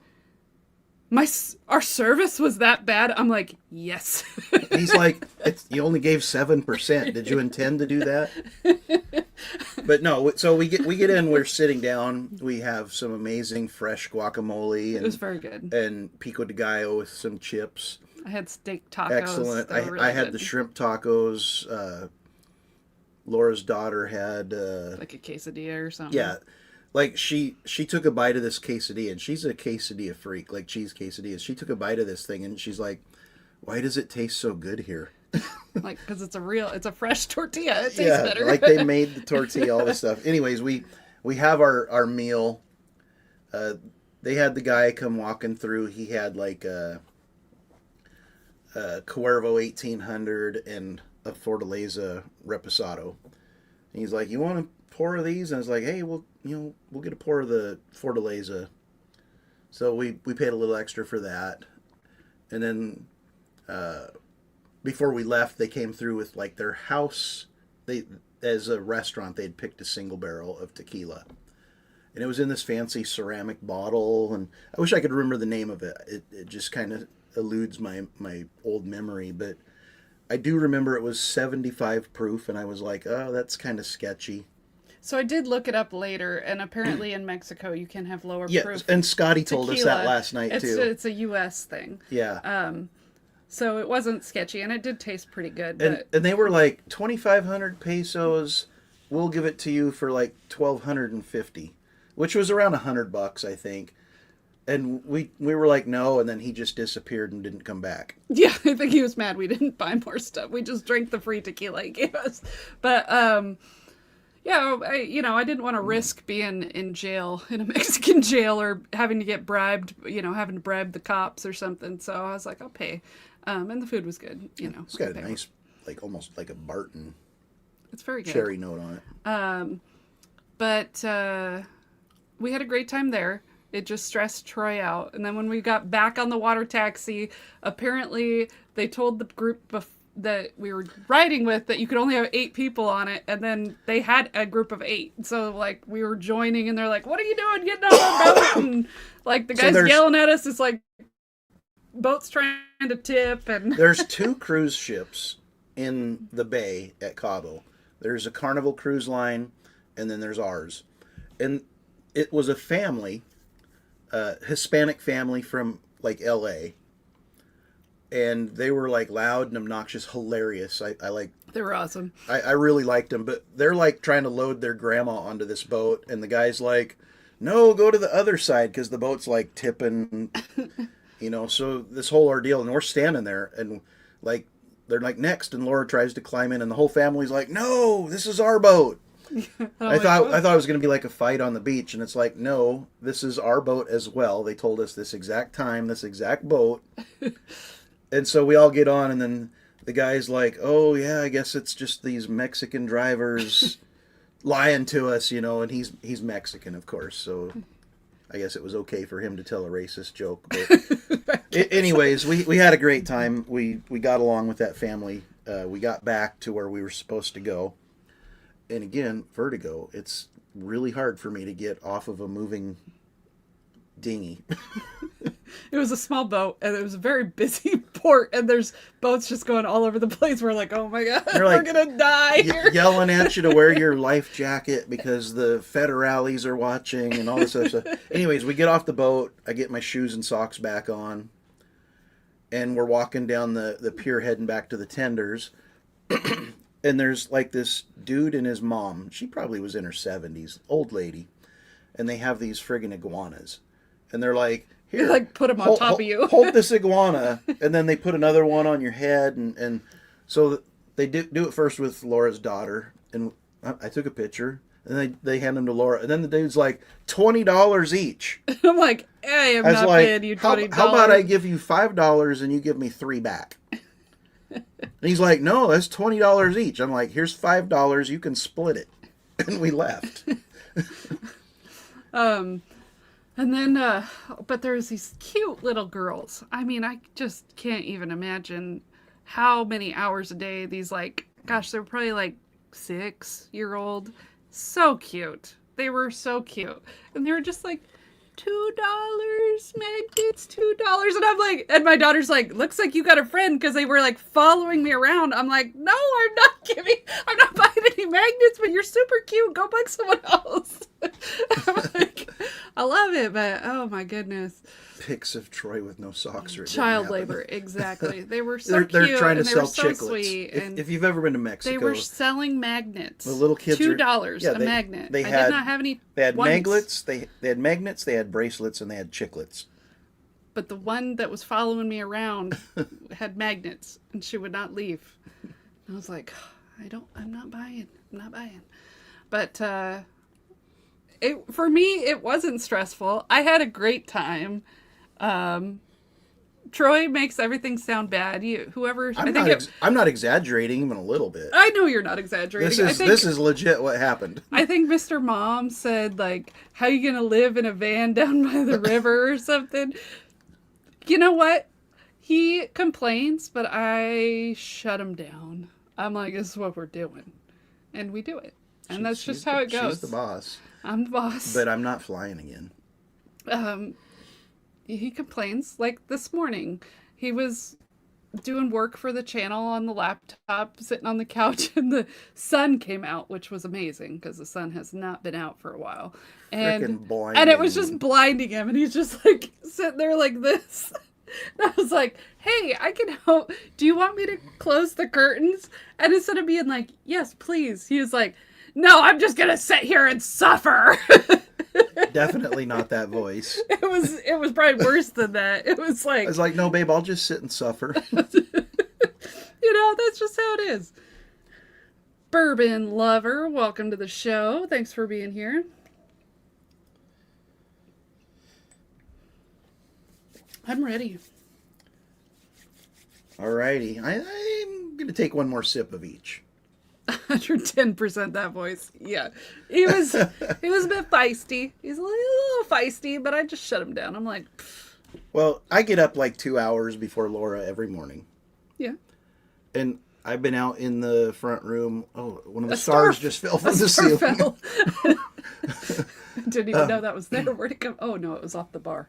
our service was that bad? I'm like, yes. He's like, you only gave 7%. Did you intend to do that? But no, so we get in, we're sitting down, we have some amazing fresh guacamole, and It was very good. And pico de gallo with some chips. I had steak tacos. Excellent. I had the shrimp tacos. Laura's daughter had like a quesadilla or something. Yeah. Like, she took a bite of this quesadilla, and she's a quesadilla freak, like cheese quesadillas. She took a bite of this thing, and she's like, why does it taste so good here? Because it's a fresh tortilla. It tastes better. Like they made the tortilla, all this stuff. Anyways, we have our meal. They had the guy come walking through. He had like a Cuervo 1800 and a Fortaleza Reposado. And he's like, you want a pour of these? And I was like, hey, we'll get a pour of the Fortaleza. So we paid a little extra for that. And then before we left, they came through with like their house. As a restaurant, they'd picked a single barrel of tequila. And it was in this fancy ceramic bottle. And I wish I could remember the name of it. It just kind of eludes my old memory. But I do remember it was 75 proof. And I was like, oh, that's kind of sketchy. So I did look it up later, and apparently in Mexico you can have lower proof. And Scotty told us that last night too. It's a U.S. thing. Yeah. So it wasn't sketchy, and it did taste pretty good. And they were like 2,500 pesos. We'll give it to you for like 1,250, which was around $100, I think. And we were like, no, and then he just disappeared and didn't come back. Yeah, I think he was mad we didn't buy more stuff. We just drank the free tequila he gave us. But yeah, I didn't want to risk being in jail, in a Mexican jail, or having to get bribed, having to bribe the cops or something. So I was like, I'll pay. And the food was good, It's got a nice, almost like a Barton. It's very good. Cherry note on it. But we had a great time there. It just stressed Troy out. And then when we got back on the water taxi, apparently they told the group that we were riding with that you could only have 8 people on it, and then they had a group of 8, so we were joining, and they're like, what are you doing getting on our boat? And the guy's yelling at us. It's like boat's trying to tip, and there's 2 cruise ships in the bay at Cabo. There's a Carnival Cruise Line, and then there's ours. And it was a family, Hispanic family from LA. And they were loud and obnoxious, hilarious. They were awesome. I really liked them, but they're trying to load their grandma onto this boat, and the guy's like, no, go to the other side, because the boat's tipping, so this whole ordeal, and we're standing there, and they're next, and Laura tries to climb in, and the whole family's like, no, this is our boat. I thought it was going to be a fight on the beach, and it's like, no, this is our boat as well. They told us this exact time, this exact boat. And so we all get on, and then the guy's like, oh, yeah, I guess it's just these Mexican drivers lying to us, and he's Mexican, of course. So I guess it was okay for him to tell a racist joke. But anyways, we had a great time. We got along with that family. We got back to where we were supposed to go. And again, vertigo. It's really hard for me to get off of a moving dinghy. It was a small boat, and it was a very busy port, and there's boats just going all over the place. We're like, oh my God, we're going to die here. Yelling at you to wear your life jacket because the federales are watching and all this other stuff. Anyways, we get off the boat. I get my shoes and socks back on, and we're walking down the pier heading back to the tenders. And there's like this dude and his mom. She probably was in her 70s, old lady. And they have these friggin' iguanas. And they're like, here, they like put them on top of you. Hold this iguana. And then they put another one on your head. And so they do it first with Laura's daughter. And I took a picture. And they hand them to Laura. And then the dude's like, $20 each. I'm like, hey, I'm not paying you $20. How about I give you $5 and you give me $3 back? And he's like, no, that's $20 each. I'm like, here's $5. You can split it. And we left. And then, but there's these cute little girls. I mean, I just can't even imagine how many hours a day these, like, gosh, they're probably like 6-year-old. So cute. They were so cute. And they were just like, $2, magnets, $2. And I'm like, and my daughter's like, looks like you got a friend, because they were like following me around. I'm like, no, I'm not buying any magnets, but you're super cute. Go buy someone else. I'm like, I love it, but oh my goodness. Pics of Troy with no socks or child labor, exactly. They were so cute. They're trying to and sell so chiclets. Sweet, if you've ever been to Mexico, they were selling magnets. The little kids $2 a magnet. I did not have any. They had ones. magnets. They had magnets. They had bracelets, and they had chiclets. But the one that was following me around had magnets, and she would not leave. And I was like, I'm not buying. But for me, it wasn't stressful. I had a great time. Troy makes everything sound bad. I'm not exaggerating even a little bit. I know you're not exaggerating. This is legit what happened. I think Mr. Mom said, like, how you gonna live in a van down by the river or something? You know what? He complains, but I shut him down. I'm like, this is what we're doing. And we do it. And that's just how it goes. She's the boss. I'm the boss. But I'm not flying again. He complains. Like this morning, he was doing work for the channel on the laptop, sitting on the couch, and the sun came out, which was amazing because the sun has not been out for a while. And it was just blinding him, and he's just like sitting there like this. And I was like, hey, I can help. Do you want me to close the curtains? And instead of being like, yes, please, he was like, no, I'm just going to sit here and suffer. Definitely not that voice. It was probably worse than that. It was like... I was like, no, babe, I'll just sit and suffer. That's just how it is. Bourbon lover, welcome to the show. Thanks for being here. I'm ready. Alrighty. I'm going to take one more sip of each. 110% that voice. Yeah. He was a bit feisty. He's a little feisty, but I just shut him down. I'm like, pfft. Well, I get up like 2 hours before Laura every morning. Yeah. And I've been out in the front room. Oh, one of the stars just fell from the ceiling. Didn't even know that was there. Where'd it come? Oh, no, it was off the bar.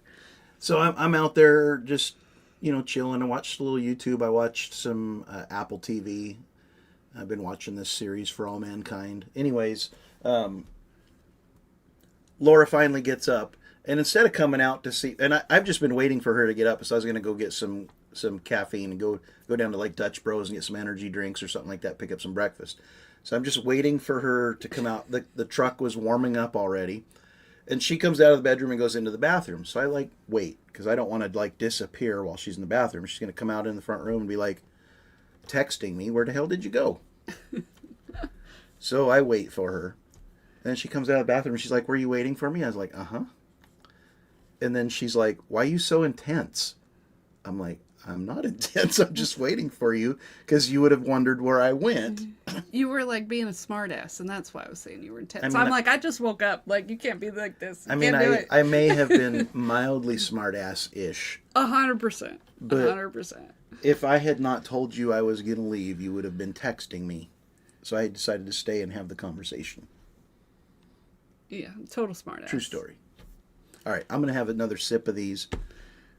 So I'm out there just, chilling. I watched a little YouTube. I watched some Apple TV. I've been watching this series For All Mankind. Anyways, Laura finally gets up. And instead of coming out to see... And I've just been waiting for her to get up. So I was going to go get some caffeine and go down to like Dutch Bros and get some energy drinks or something like that. Pick up some breakfast. So I'm just waiting for her to come out. The truck was warming up already. And she comes out of the bedroom and goes into the bathroom. So I wait. Because I don't want to disappear while she's in the bathroom. She's going to come out in the front room and be texting me, where the hell did you go? So I wait for her. And then she comes out of the bathroom and she's like, were you waiting for me? I was like, uh-huh. And then she's like, why are you so intense? I'm like, I'm not intense. I'm just waiting for you because you would have wondered where I went. You were like being a smartass, and that's why I was saying you were intense. I mean, I'm like, I just woke up. Like, you can't be like this. You I mean, can't do it. I may have been mildly smartass-ish. 100%. But 100%. if I had not told you I was going to leave, you would have been texting me. So I decided to stay and have the conversation. Yeah, total smartass. True story. All right, I'm going to have another sip of these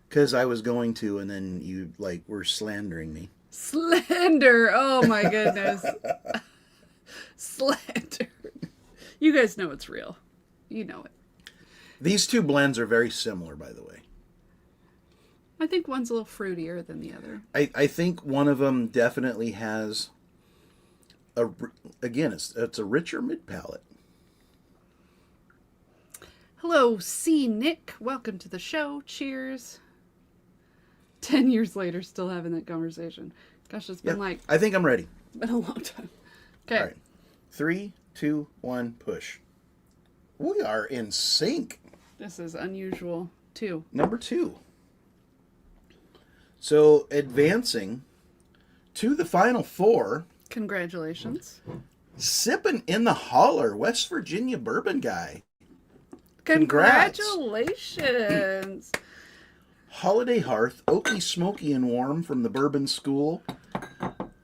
because I was going to, and then you like were slandering me. Slander. Oh my goodness. Slander. You guys know it's real. You know it. These two blends are very similar, by the way. I think one's a little fruitier than the other. I think one of them definitely has again, it's a richer mid palate. Hello, C. Nick. Welcome to the show. Cheers. 10 years later, still having that conversation. Gosh, it's been like... I think I'm ready. It's been a long time. Okay. All right. 3, 2, 1, push. We are in sync. This is unusual, too. Number 2. So, advancing to the final 4. Congratulations. Sipping in the holler, West Virginia bourbon guy. Congrats. Congratulations. Holiday Hearth, oaky, smoky, and warm from the Bourbon School.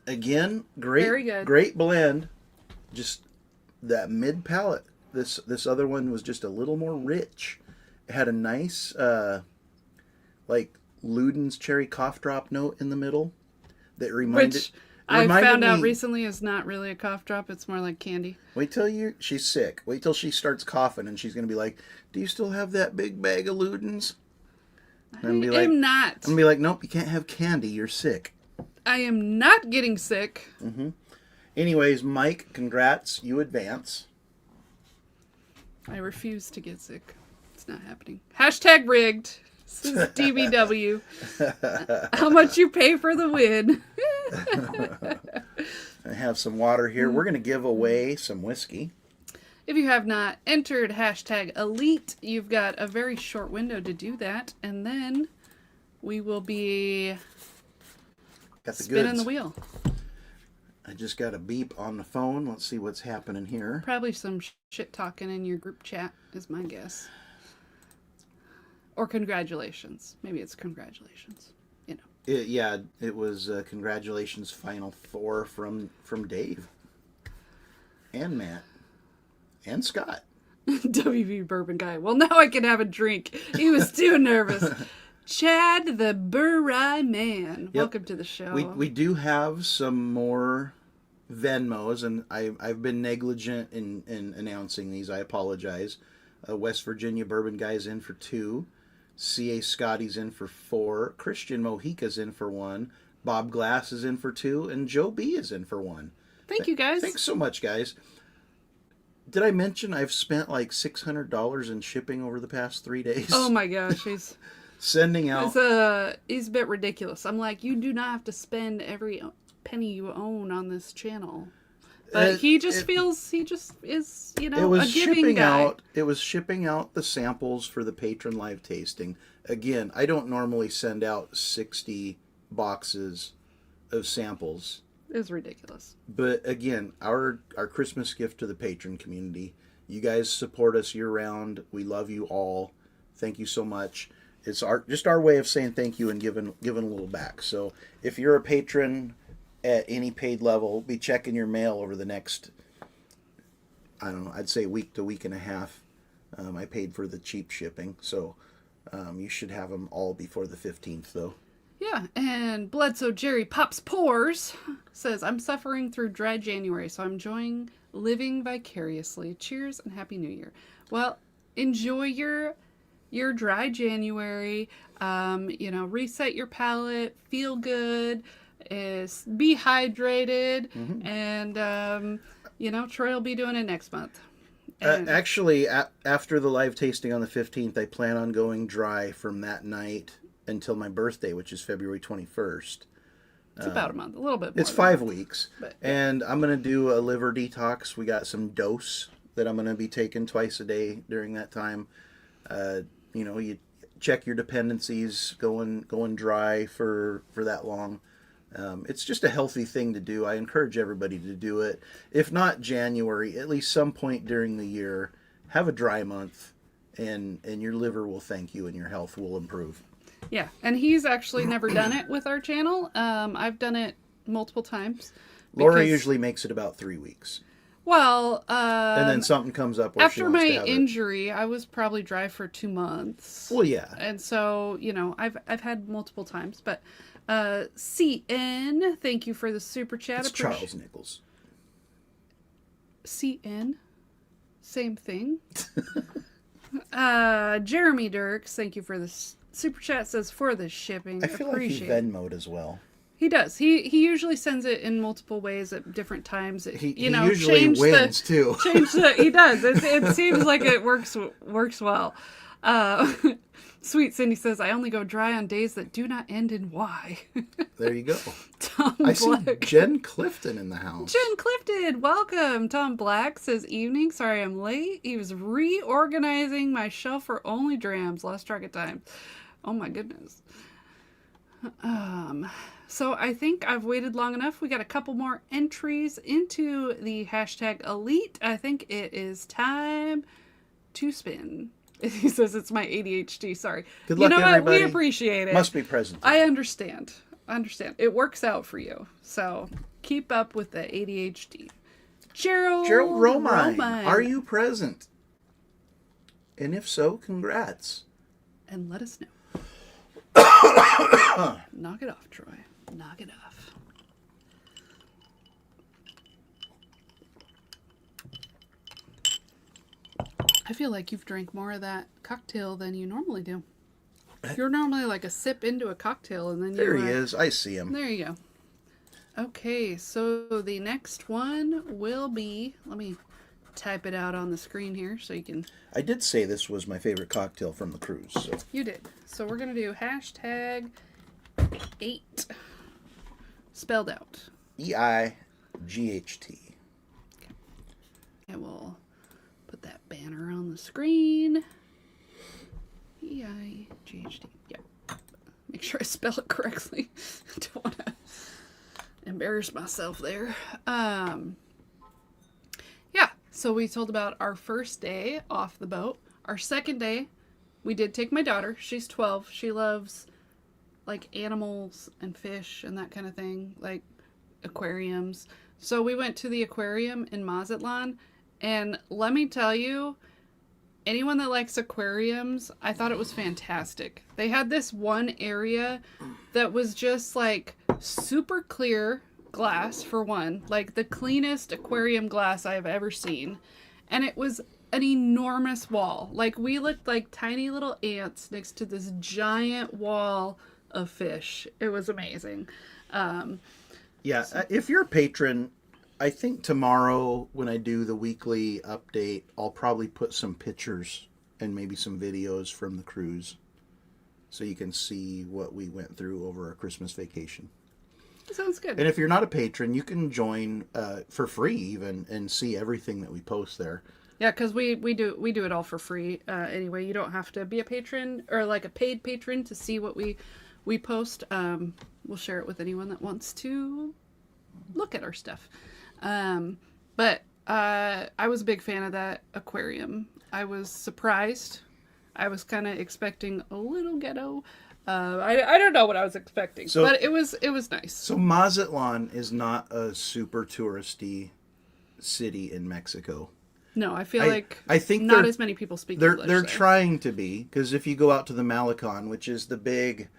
Again, Very good. Great blend. Just that mid palate. This other one was just a little more rich. It had a nice, like Luden's cherry cough drop note in the middle that reminded. Which I found out recently is not really a cough drop. It's more like candy. Wait till she's sick. Wait till she starts coughing and she's gonna be like, "Do you still have that big bag of Luden's?" I'm not. I'm gonna be like, "Nope, you can't have candy. You're sick." I am not getting sick. Mm-hmm. Anyways, Mike, congrats. You advance. I refuse to get sick. It's not happening. Hashtag rigged. This is DBW. How much you pay for the win? I have some water here. We're going to give away some whiskey. If you have not entered hashtag Elite, you've got a very short window to do that. And then we will be spinning the wheel. I just got a beep on the phone. Let's see what's happening here. Probably some shit talking in your group chat is my guess. Or congratulations. Maybe it's congratulations. You know. It was congratulations final 4 from Dave. And Matt. And Scott. WV Bourbon Guy. Well, now I can have a drink. He was too nervous. Chad the Burrai Man. Yep. Welcome to the show. We do have some more Venmos, and I've been negligent in announcing these. I apologize. West Virginia Bourbon Guy's in for 2. C.A. Scotty's in for 4. Christian Mojica's in for 1. Bob Glass is in for 2. And Joe B is in for 1. Thank you, guys. Thanks so much, guys. Did I mention I've spent like $600 in shipping over the past 3 days? Oh my gosh, he's sending out. He's a bit ridiculous. I'm like, you do not have to spend every penny you own on this channel. But he is, you know, a giving guy. It was shipping out the samples for the patron live tasting. Again, I don't normally send out 60 boxes of samples. It's ridiculous. But again, our Christmas gift to the patron community. You guys support us year round. We love you all. Thank you so much. It's our way of saying thank you and giving a little back. So if you're a patron at any paid level, be checking your mail over the next, I don't know, I'd say week to week and a half. I paid for the cheap shipping, so you should have them all before the 15th, though. Yeah, and Bledsoe Jerry Pops Pores says, I'm suffering through dry January, so I'm enjoying living vicariously. Cheers and Happy New Year. Well, enjoy your dry January. You know, reset your palate, feel good, be hydrated, and, you know, Troy will be doing it next month. Actually, after the live tasting on the 15th, I plan on going dry from that night until my birthday, which is February 21st. It's about a month, a little bit more. It's 5 weeks. But, yeah. And I'm going to do a liver detox. We got some dose that I'm going to be taking twice a day during that time. You know, check your dependencies going dry for that long. It's just a healthy thing to do. I encourage everybody to do it. If not January, at least some point during the year, have a dry month, and your liver will thank you and your health will improve. Yeah, and he's actually never done it with our channel. I've done it multiple times. Laura usually makes it about 3 weeks. Well, and then something comes up where after my injury, I was probably dry for 2 months. Well, yeah. And so, I've had multiple times, but CN, thank you for the super chat. It's Charles Nichols. CN, same thing. Jeremy Dirks, thank you for the super chat. Says for the shipping. I feel like he Venmo'd as well. He does. He usually sends it in multiple ways at different times. He usually wins too. He does. It seems like it works well. Sweet Cindy says, I only go dry on days that do not end in Y. There you go. Tom I Black. see Jen Clifton in the house. Jen Clifton, welcome. Tom Black says, evening. Sorry I'm late. He was reorganizing my shelf for only drams. Lost track of time. Oh my goodness. So I think I've waited long enough. We got a couple more entries into the hashtag Elite. I think it is time to spin. He says it's my ADHD. Sorry. Good luck, everybody. What? We appreciate it. Must be present. I understand. It works out for you. So keep up with the ADHD. Gerald Romine, are you present? And if so, congrats. And let us know. Knock it off, Troy. Knock it off. I feel like you've drank more of that cocktail than you normally do. You're normally like a sip into a cocktail and then there he is. I see him. There you go. Okay, so the next one will be, let me type it out on the screen here so you can... I did say this was my favorite cocktail from the cruise. So. You did. So we're going to do hashtag 8. Spelled out. EIGHT. Okay. And we'll put that banner on the screen. EIGHT. Yep. Make sure I spell it correctly. I don't want to embarrass myself there. Yeah. So we told about our first day off the boat. Our second day, we did take my daughter. She's 12. She loves like animals and fish and that kind of thing, like aquariums. So we went to the aquarium in Mazatlan, and let me tell you, anyone that likes aquariums, I thought it was fantastic. They had this one area that was just like super clear glass, for one, like the cleanest aquarium glass I've ever seen. And it was an enormous wall. Like we looked like tiny little ants next to this giant wall of fish. It was amazing. If you're a patron, I think tomorrow when I do the weekly update, I'll probably put some pictures and maybe some videos from the cruise so you can see what we went through over our Christmas vacation. Sounds good. And if you're not a patron, you can join for free even and see everything that we post there. Yeah, because we do it all for free anyway. You don't have to be a patron or like a paid patron to see what we post. We'll share it with anyone that wants to look at our stuff. But I was a big fan of that aquarium. I was surprised. I was kind of expecting a little ghetto. I don't know what I was expecting, but it was nice. So Mazatlan is not a super touristy city in Mexico. No, I feel I think not as many people speak English. They're trying to be, because if you go out to the Malecon, which is the big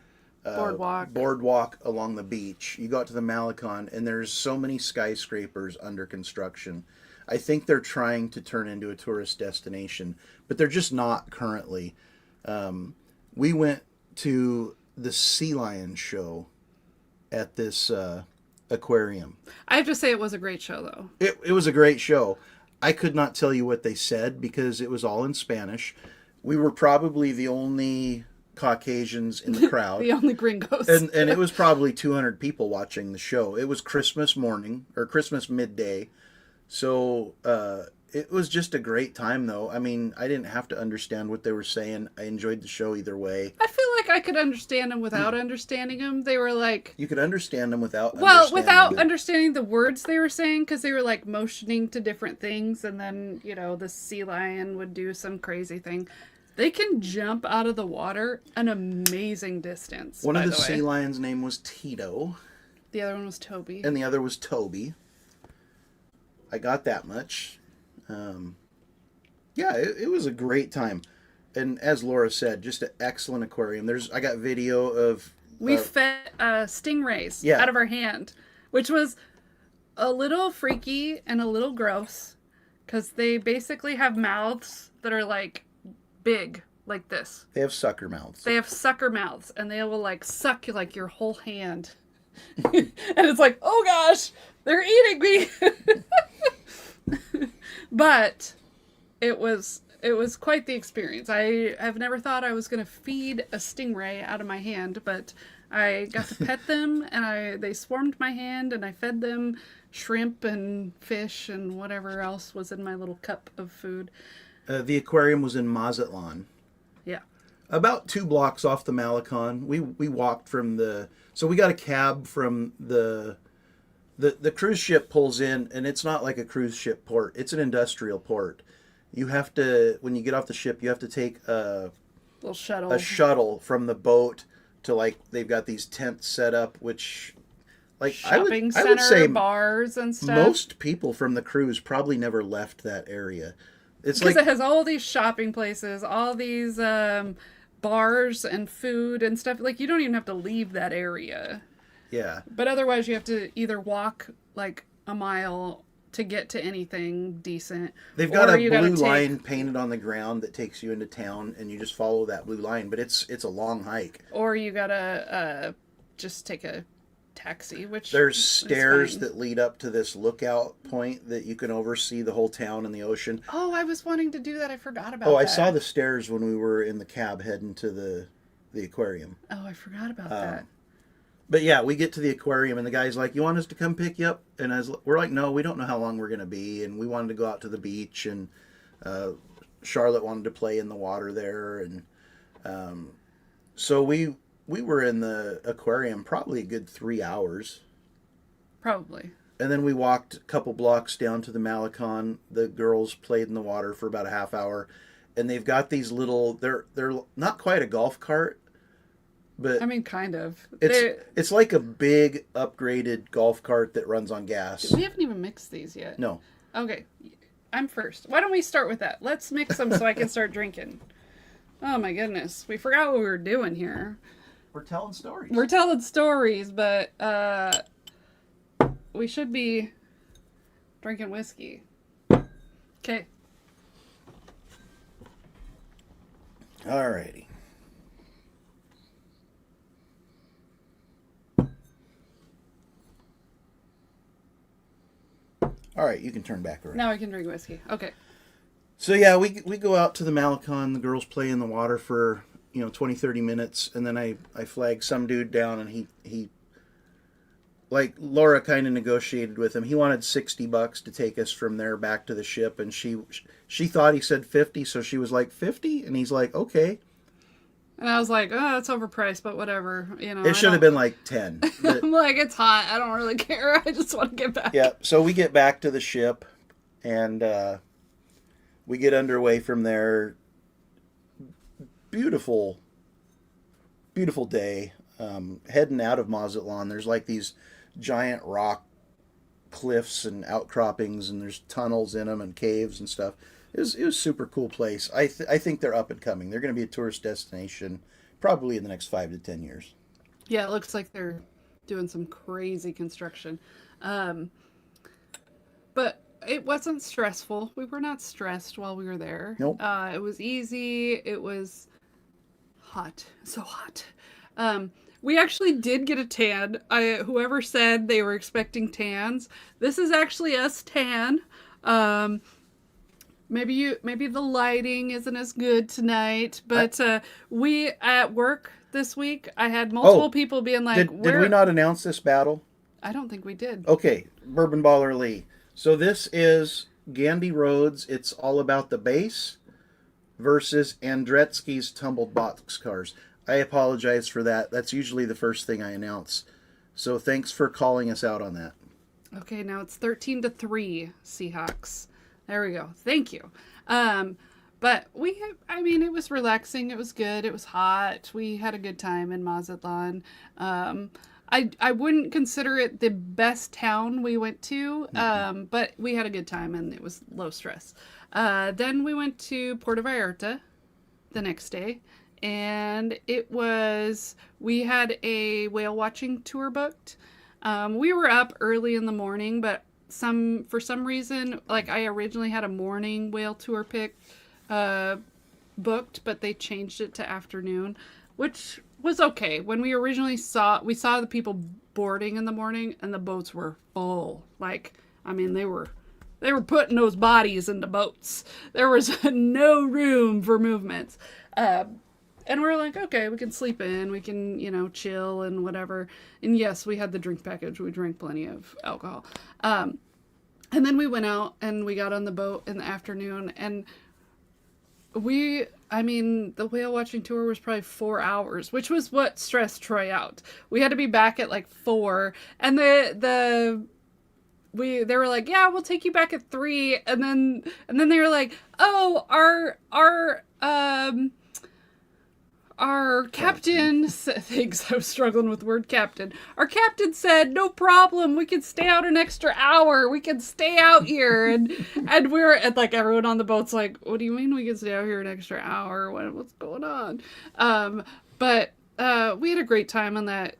boardwalk along the beach, you go out to the Malecon, and there's so many skyscrapers under construction. I think they're trying to turn into a tourist destination, but they're just not currently. We went to the sea lion show at this aquarium. I have to say it was a great show, though. It was a great show. I could not tell you what they said because it was all in Spanish. We were probably the only Caucasians in the crowd. The only gringos. and it was probably 200 people watching the show. It was Christmas morning, or Christmas midday. So It was just a great time, though. I mean, I didn't have to understand what they were saying. I enjoyed the show either way. I feel like I could understand them without understanding them. They were like, You could understand them without without understanding the words they were saying, because they were like motioning to different things, and then, you know, the sea lion would do some crazy thing. They can jump out of the water an amazing distance. One of the way. sea lions' name was Tito. The other one was Toby. And the other was Toby. I got that much. Yeah, it was a great time. And as Laura said, just an excellent aquarium. I got video of... We fed stingrays Yeah. out of our hand, which was a little freaky and a little gross, because they basically have mouths that are like big, like this. They have sucker mouths. They have sucker mouths, and they will like suck like your whole hand. And it's like, oh gosh, they're eating me. But it was quite the experience. I have never thought I was going to feed a stingray out of my hand, but I got to pet them, and they swarmed my hand, and I fed them shrimp and fish and whatever else was in my little cup of food. The aquarium was in Mazatlan. Yeah. About 2 blocks off the Malecon. We walked from so we got a cab from the cruise ship pulls in, and it's not like a cruise ship port. It's an industrial port. You have to, when you get off the ship, you have to take a shuttle from the boat to, like, they've got these tents set up, which, like, shopping I would say bars and stuff. Most people from the cruise probably never left that area. It's because like, it has all these shopping places, all these bars and food and stuff. Like, you don't even have to leave that area. yeah. But otherwise, you have to either walk like a mile to get to anything decent. They've got a blue line painted on the ground that takes you into town, and you just follow that blue line. But it's a long hike. Or you gotta just take a taxi, which there's stairs that lead up to this lookout point that you can oversee the whole town and the ocean. Oh, I was wanting to do that. I forgot about that. I saw the stairs when we were in the cab heading to the aquarium. Oh, I forgot about that. But yeah, we get to the aquarium, and the guy's like, "You want us to come pick you up?" And we're like, "No, we don't know how long we're going to be." And we wanted to go out to the beach, and Charlotte wanted to play in the water there. And so we were in the aquarium probably a good 3 hours. Probably. And then we walked a couple blocks down to the Malecon. The girls played in the water for about a half hour. And they've got these little, they're not quite a golf cart, but I mean, kind of. It's like a big upgraded golf cart that runs on gas. We haven't even mixed these yet. No. Okay, I'm first. Why don't we start with that? Let's mix them so I can start drinking. Oh my goodness, we forgot what we were doing here. We're telling stories. We're telling stories, but we should be drinking whiskey. Okay. Alrighty. All right, you can turn back around. Now I can drink whiskey. Okay. So yeah, we go out to the Malecon. The girls play in the water for 20, 30 minutes, and then I flag some dude down, and he like Laura kind of negotiated with him. He wanted $60 to take us from there back to the ship, and she thought he said 50, so she was like 50, and he's like okay. And I was like, oh, that's overpriced, but whatever. It should have been like 10. But, I'm like, it's hot. I don't really care. I just want to get back. Yeah, so we get back to the ship, and we get underway from there. Beautiful, beautiful day. Heading out of Mazatlan, there's like these giant rock cliffs and outcroppings, and there's tunnels in them and caves and stuff. It was a super cool place. I think they're up and coming. They're going to be a tourist destination probably in the next 5 to 10 years. Yeah, it looks like they're doing some crazy construction. But it wasn't stressful. We were not stressed while we were there. Nope. It was easy. It was hot. So hot. We actually did get a tan. Whoever said they were expecting tans, this is actually us tan. Maybe the lighting isn't as good tonight, but we at work this week, I had multiple people being like, did we not announce this battle? I don't think we did. Okay, Bourbon Baller Lee. So this is Gandy Rhodes, It's All About the Bass versus Andretsky's Tumbled Boxcars. I apologize for that. That's usually the first thing I announce. So thanks for calling us out on that. Okay, now it's 13-3 Seahawks. There we go. Thank you. But it was relaxing. It was good. It was hot. We had a good time in Mazatlan. I wouldn't consider it the best town we went to, but we had a good time and it was low stress. Then we went to Puerto Vallarta the next day, and we had a whale watching tour booked. We were up early in the morning, but for some reason, like I originally had a morning whale tour booked, but they changed it to afternoon, which was okay. When we originally saw the people boarding in the morning, and the boats were full. Like, I mean, they were putting those bodies into boats. There was no room for movements. And we're like, okay, we can sleep in, we can, chill and whatever. And yes, we had the drink package. We drank plenty of alcohol. And then we went out and we got on the boat in the afternoon, and the whale watching tour was probably 4 hours, which was what stressed Troy out. We had to be back at like 4, and they were like, yeah, we'll take you back at 3, and then they were like, oh, our captain thinks I was struggling with the word captain. Our captain said, no problem. We can stay out an extra hour. We can stay out here. And like, everyone on the boat's like, what do you mean we can stay out here an extra hour? What's going on? But we had a great time on that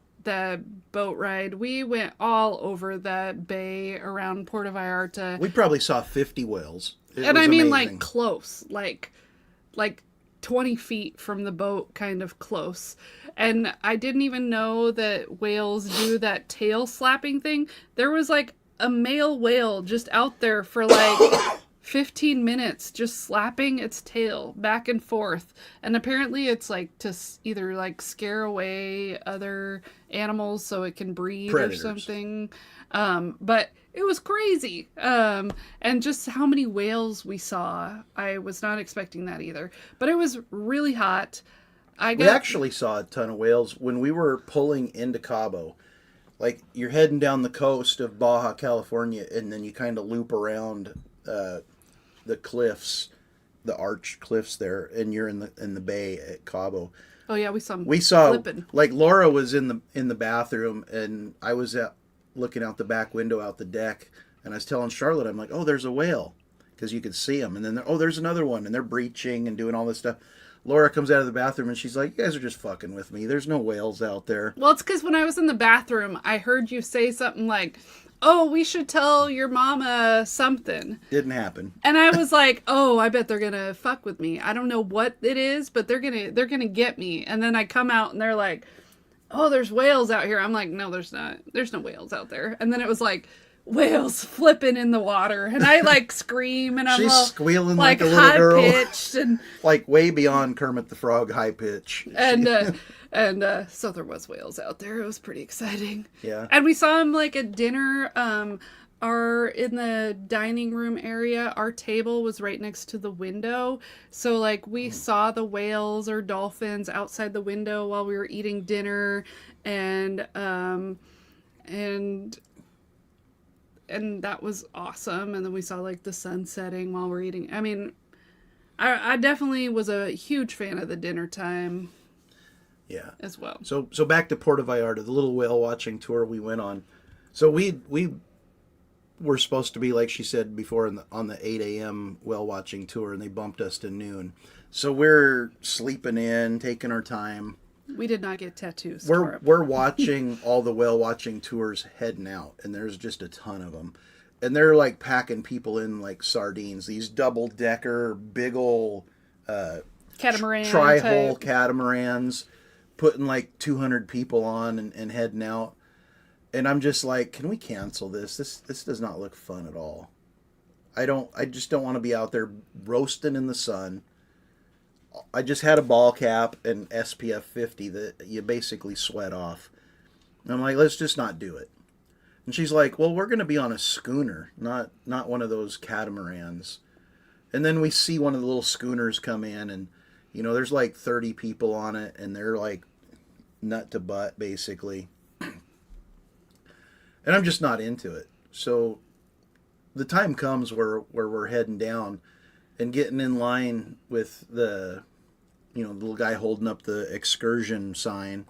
boat ride. We went all over the bay around Puerto Vallarta. We probably saw 50 whales. And I mean, amazing. Like close, like 20 feet from the boat, kind of close. And I didn't even know that whales do that tail slapping thing. There was like a male whale just out there for like 15 minutes just slapping its tail back and forth. And apparently it's like to either like scare away other animals so it can breed Predators. Or something. But it was crazy. And just how many whales we saw. I was not expecting that either. But it was really hot. We actually saw a ton of whales when we were pulling into Cabo. Like, you're heading down the coast of Baja California, and then you kind of loop around the cliffs, the arched cliffs there, and you're in the bay at Cabo. Oh yeah, we saw flipping. Like, Laura was in the bathroom, and I was looking out the back window out the deck, and I was telling Charlotte, I'm like, oh, there's a whale, because you could see them, and then there's another one, and they're breaching and doing all this stuff. Laura comes out of the bathroom and she's like, you guys are just fucking with me. There's no whales out there. Well, it's because when I was in the bathroom, I heard you say something like, oh, we should tell your mama something. Didn't happen. And I was like, oh, I bet they're going to fuck with me. I don't know what it is, but they're going to get me. And then I come out and they're like, oh, there's whales out here. I'm like, no, there's not. There's no whales out there. And then it was like, whales flipping in the water, and I like scream, and I'm she's all, squealing like a little girl, high-pitched, and like way beyond Kermit the Frog high pitch. And so there was whales out there. It was pretty exciting. Yeah. And we saw them like at dinner. In the dining room area, our table was right next to the window, so like we saw the whales or dolphins outside the window while we were eating dinner, and that was awesome. And then we saw like the sun setting while we're eating. I mean, I definitely was a huge fan of the dinner time. Yeah. As well. So back to Puerto Vallarta, the little whale watching tour we went on. So we were supposed to be, like she said before, on the 8 a.m. whale watching tour, and they bumped us to noon. So we're sleeping in, taking our time. We did not get tattoos. We're watching all the whale watching tours heading out, and there's just a ton of them. And they're like packing people in like sardines. These double-decker, big ol' catamaran tri-hull catamarans, putting like 200 people on and heading out. And I'm just like, can we cancel this? This does not look fun at all. I just don't want to be out there roasting in the sun. I just had a ball cap and SPF 50 that you basically sweat off. And I'm like, let's just not do it. And she's like, well, we're going to be on a schooner, not one of those catamarans. And then we see one of the little schooners come in, and there's like 30 people on it, and they're like nut to butt basically. And I'm just not into it. So the time comes where we're heading down and getting in line with the little guy holding up the excursion sign,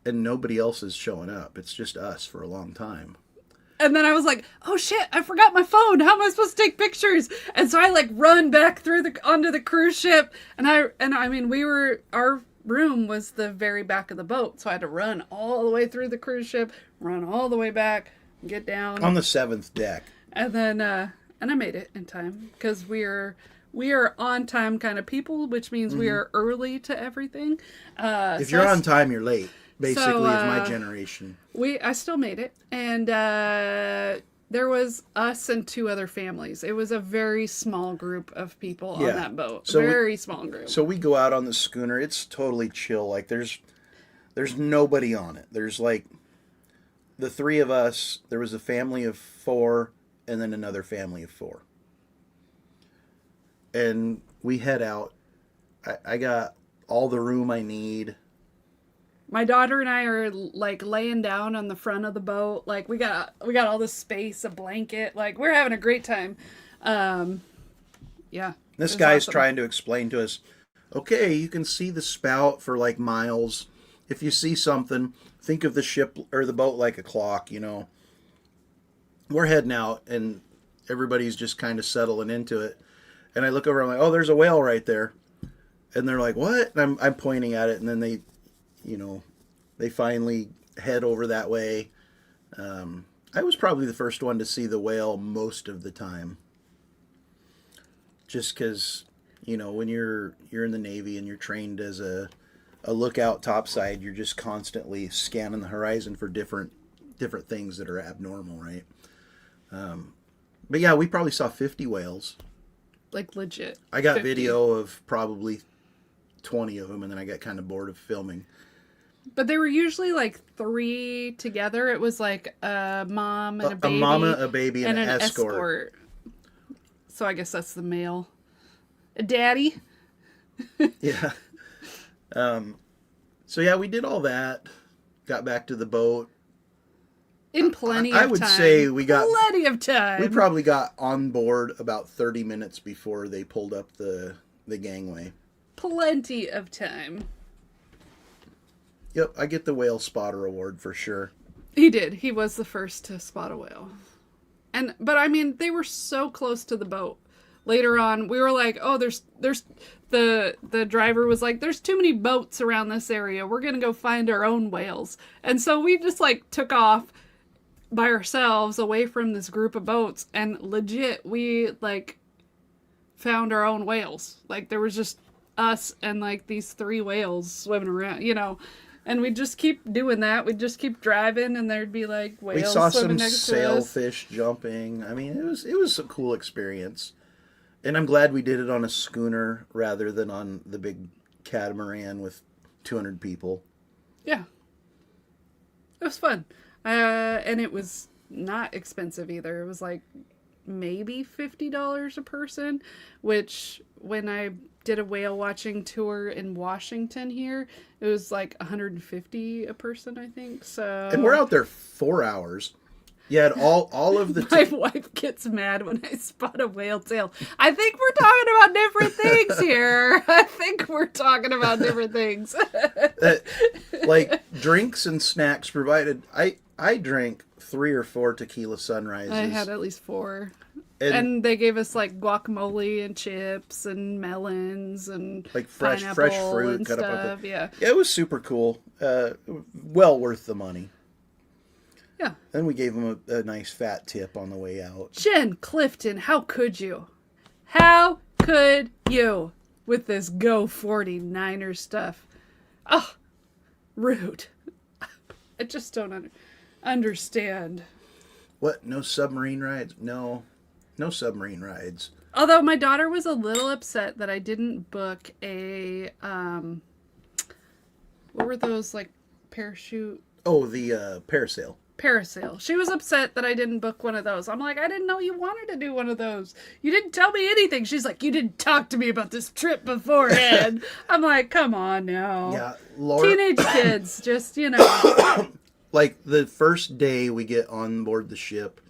and nobody else is showing up. It's just us for a long time. And then I was like, oh shit, I forgot my phone. How am I supposed to take pictures? And so I like run back through onto the cruise ship. And I mean, our room was the very back of the boat. So I had to run all the way through the cruise ship, run all the way back, get down. On the 7th deck. And then, and I made it in time because we are on time kind of people, which means we are early to everything. If you're on time, you're late. Basically, is my generation. I still made it, and there was us and 2 other families. It was a very small group of people on that boat. So very small group. So we go out on the schooner. It's totally chill. Like there's nobody on it. There's like the 3 of us. There was a family of 4, and then another family of 4. And we head out. I got all the room I need. My daughter and I are like laying down on the front of the boat. Like we got all this space, a blanket. Like we're having a great time. Yeah. This guy's trying to explain to us, okay, you can see the spout for like miles. If you see something, think of the ship or the boat like a clock, We're heading out and everybody's just kind of settling into it. And I look over, I'm like, oh, there's a whale right there. And they're like, what? And I'm pointing at it, and then they finally head over that way. I was probably the first one to see the whale most of the time. Just because, when you're in the Navy and you're trained as a lookout topside, you're just constantly scanning the horizon for different things that are abnormal, right? But yeah, we probably saw 50 whales. Like legit. I got 50. video of probably 20 of them, and then I got kind of bored of filming. But they were usually like 3 together. It was like a mom and a baby. A mama, a baby, and an escort. So I guess that's the male. A daddy. Yeah. So yeah, we did all that. Got back to the boat. In plenty of time. I would say we got plenty of time. We probably got on board about 30 minutes before they pulled up the gangway. Plenty of time. Yep, I get the whale spotter award for sure. He did. He was the first to spot a whale. But I mean, they were so close to the boat. Later on, we were like, oh, there's the driver was like, there's too many boats around this area. We're going to go find our own whales. And so we just like took off by ourselves away from this group of boats, and legit, we like found our own whales. Like there was just us and like these 3 whales swimming around, and we'd just keep doing that. We'd just keep driving, and there'd be like whales. We saw swimming some next to us. sailfish jumping. I mean, it was a cool experience, and I'm glad we did it on a schooner rather than on the big catamaran with 200 people. Yeah, it was fun, and it was not expensive either. It was like maybe $50 a person, which when I did a whale watching tour in Washington here, it was like $150 a person, I think. So, and we're out there 4 hours. You had all of the my wife gets mad when I spot a whale tail. I think we're talking about different things here. I think we're talking about different things. Like drinks and snacks provided. I drank 3 or 4 tequila sunrises. I had at least 4. And they gave us like guacamole and chips and melons and like fresh fruit and cut stuff. up. Yeah, it was super cool. Well worth the money. Yeah. Then we gave them a nice fat tip on the way out. Jen Clifton, how could you? How could you with this Go 49er stuff? Oh, rude. I just don't understand. What? No submarine rides? No submarine rides. Although my daughter was a little upset that I didn't book a, what were those, like, parachute? Oh, the parasail. parasail. She was upset that I didn't book one of those. I'm like, I didn't know you wanted to do one of those. You didn't tell me anything. She's like, you didn't talk to me about this trip beforehand. I'm like, come on now. Yeah, Laura. Teenage kids, just, you know. Like the first day we get on board the ship,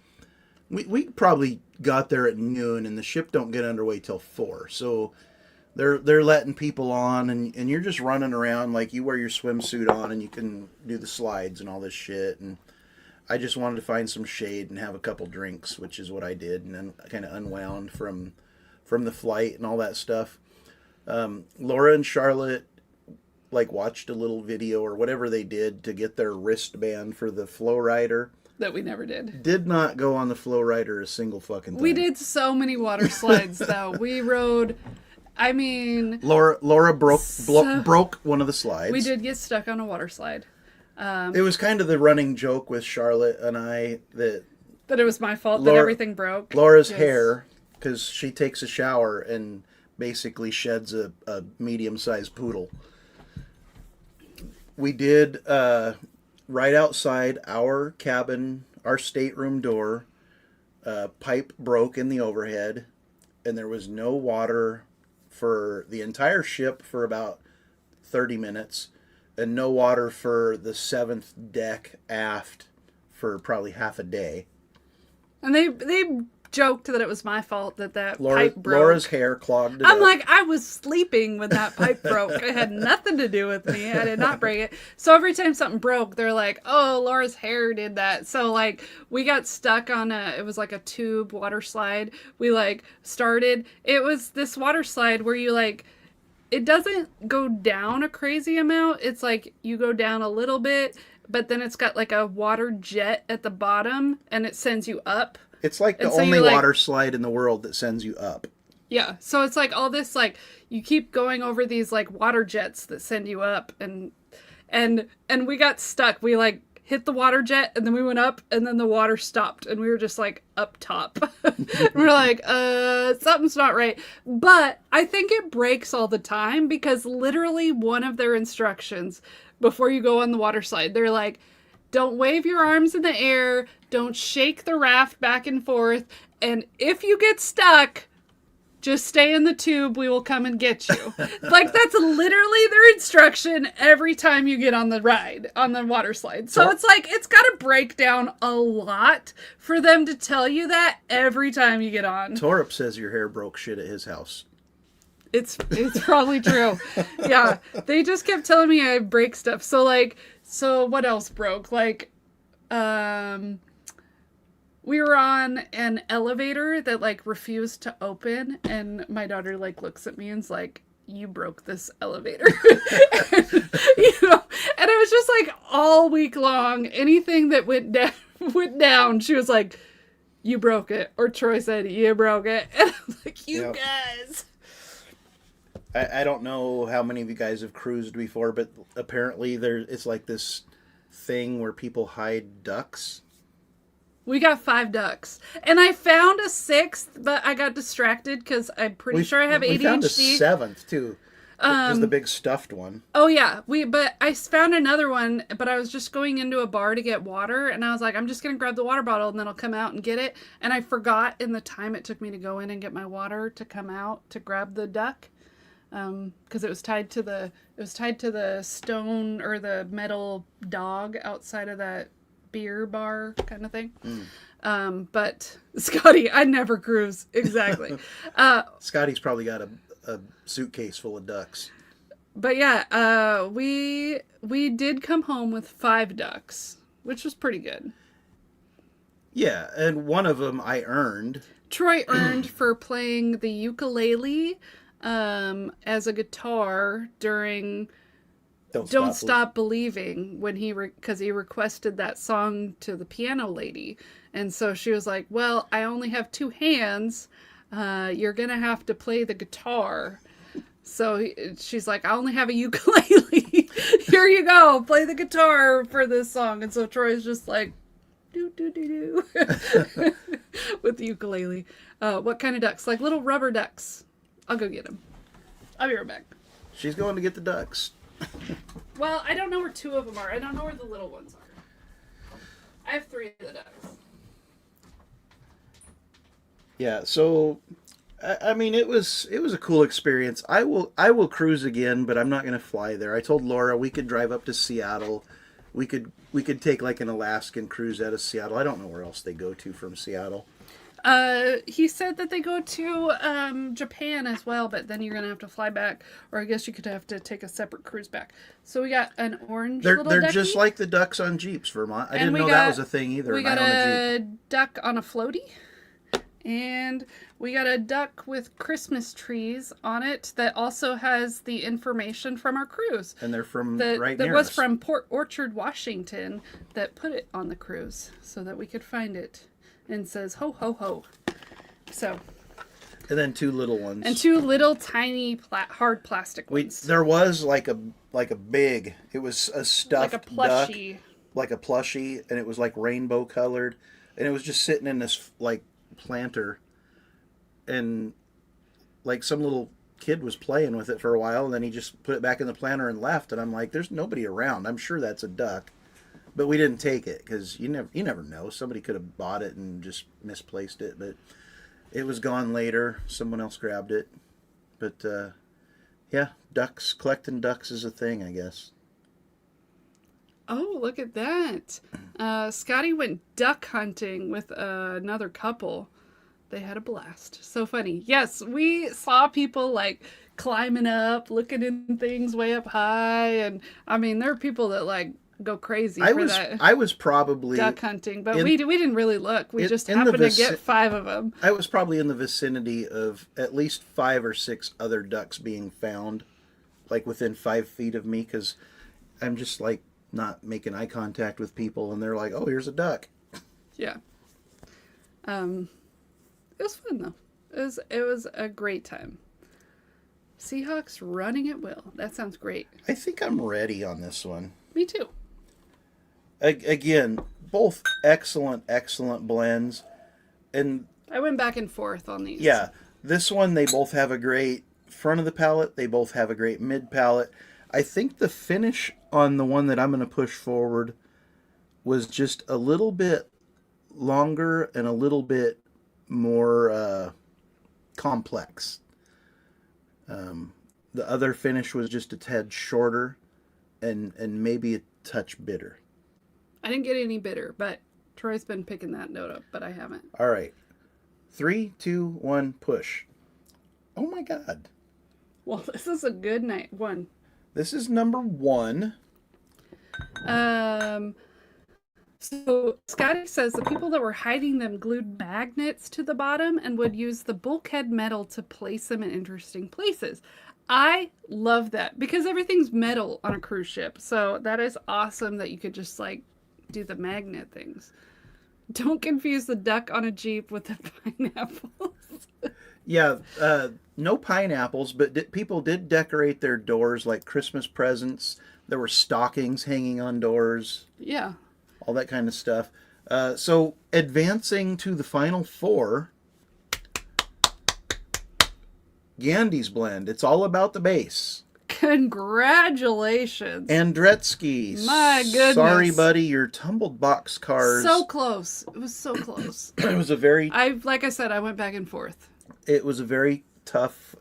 we probably got there at noon, and the ship don't get underway till 4. So they're letting people on, and you're just running around like you wear your swimsuit on, and you can do the slides and all this shit. And I just wanted to find some shade and have a couple drinks, which is what I did, and then kind of unwound from the flight and all that stuff. Laura and Charlotte like watched a little video or whatever they did to get their wristband for the flow rider. That we never did. Did not go on the flow rider a single fucking time. We did so many water slides, though. We rode, I mean... Laura broke one of the slides. We did get stuck on a water slide. It was kind of the running joke with Charlotte and I that it was my fault that everything broke. Laura's hair, because she takes a shower and basically sheds a medium-sized poodle. We did... right outside our cabin, our stateroom door, pipe broke in the overhead, and there was no water for the entire ship for about 30 minutes, and no water for the 7th deck aft for probably half a day. And they joked that it was my fault that pipe broke. Laura's hair clogged it I'm up. like, I was sleeping when that pipe broke. It had nothing to do with me. I did not break it. So every time something broke, they're like, oh, Laura's hair did that. So like we got stuck on it was like a tube water slide. We like started, it was this water slide where you like, it doesn't go down a crazy amount. It's like you go down a little bit, but then it's got like a water jet at the bottom and it sends you up. It's like the only water slide in the world that sends you up. Yeah. So it's like all this, like, you keep going over these, like, water jets that send you up. And we got stuck. We, like, hit the water jet, and then we went up, and then the water stopped. And we were just, like, up top. We're like, something's not right. But I think it breaks all the time because literally one of their instructions before you go on the water slide, they're like, don't wave your arms in the air. Don't shake the raft back and forth. And if you get stuck, just stay in the tube. We will come and get you. Like, that's literally their instruction every time you get on the ride, on the water slide. So it's like, it's got to break down a lot for them to tell you that every time you get on. Torp says your hair broke shit at his house. It's probably true. Yeah. They just kept telling me I break stuff. So, like, so what else broke? Like, we were on an elevator that, like, refused to open, and my daughter, like, looks at me and's like, you broke this elevator. And, you know, and it was just, like, all week long, anything that went down, she was like, you broke it. Or Troy said, you broke it. And I was like, you guys. I don't know how many of you guys have cruised before, but apparently it's like this thing where people hide ducks. We got 5 ducks. And I found a 6th, but I got distracted because I'm pretty sure I have ADHD. We found a 7th, too. Just the big stuffed one. Oh, yeah. But I found another one, but I was just going into a bar to get water, and I was like, I'm just going to grab the water bottle, and then I'll come out and get it. And I forgot in the time it took me to go in and get my water to come out to grab the duck. Because it was tied to the stone or the metal dog outside of that beer bar kind of thing. But Scotty, I never cruise. Exactly. Scotty's probably got a suitcase full of ducks. But yeah, we did come home with 5 ducks, which was pretty good. Yeah, and one of them I earned. Troy earned for playing the ukulele as a guitar during Don't Stop Believing when because he requested that song to the piano lady. And so she was like, well, I only have 2 hands. You're going to have to play the guitar. So she's like, I only have a ukulele. Here you go. Play the guitar for this song. And so Troy's just like, do, do, do, do. With the ukulele. What kind of ducks? Like little rubber ducks. I'll go get them. I'll be right back. She's going to get the ducks. Well, I don't know where 2 of them are. I don't know where the little ones I have 3 of the ducks. Yeah, so I mean it was a cool experience. I will cruise again, but I'm not going to fly there. I told Laura we could drive up to Seattle. We could take like an Alaskan cruise out of Seattle. I don't know where else they go to from Seattle. He said that they go to Japan as well, but then you're gonna have to fly back, or I guess you could have to take a separate cruise back. So we got an orange They're little they're ducky, just like the ducks on Jeeps, Vermont. I and didn't we know got that was a thing either. we And I got own a a Jeep. duck on a floaty, and we got a duck with Christmas trees on it that also has the information from our cruise. And they're from That right that near was us. from Port Orchard, Washington, that put it on the cruise so that we could find it, and says ho ho ho. So. And then 2 little ones. And 2 little tiny hard plastic ones. There was like a big. It was a stuffed like a plushie. duck, like a plushie, and it was like rainbow colored, and it was just sitting in this like planter, and like some little kid was playing with it for a while, and then he just put it back in the planter and left. And I'm like, there's nobody around. I'm sure that's a duck, but we didn't take it because you never know. Somebody could have bought it and just misplaced it, but. It was gone later. Someone else grabbed it. But, yeah, collecting ducks is a thing, I guess. Oh, look at that. Scotty went duck hunting with another couple. They had a blast. So funny. Yes, we saw people like climbing up, looking in things way up high. And I mean, there are people that like go crazy for that. I was probably duck hunting, but we didn't really look. We just happened to get 5 of them. I was probably in the vicinity of at least 5 or 6 other ducks being found, like within 5 feet of me, because I'm just like not making eye contact with people, and they're like, "Oh, here's a duck." Yeah. It was fun though. It was a great time. Seahawks running at will. That sounds great. I think I'm ready on this one. Me too. Again, both excellent blends. And I went back and forth on these. Yeah, this one, they both have a great front of the palate. They both have a great mid palate. I think the finish on the one that I'm going to push forward was just a little bit longer and a little bit more complex. The other finish was just a tad shorter and maybe a touch bitter. I didn't get any bitter, but Troy's been picking that note up, but I haven't. All right. 3, 2, 1, push. Oh my God. Well, this is a good night one. This is number 1. So Scotty says the people that were hiding them glued magnets to the bottom and would use the bulkhead metal to place them in interesting places. I love that because everything's metal on a cruise ship. So that is awesome that you could just like do the magnet things. Don't confuse the duck on a Jeep with the pineapples. Yeah, no pineapples, but people did decorate their doors like Christmas presents. There were stockings hanging on doors. Yeah. All that kind of stuff. So advancing to the final 4, Gandy's blend. It's all about the base. Congratulations. Andretzky. My goodness. Sorry, buddy, your tumbled box cars. So close. It was so close. It was a very... like I said, I went back and forth. It was a very tough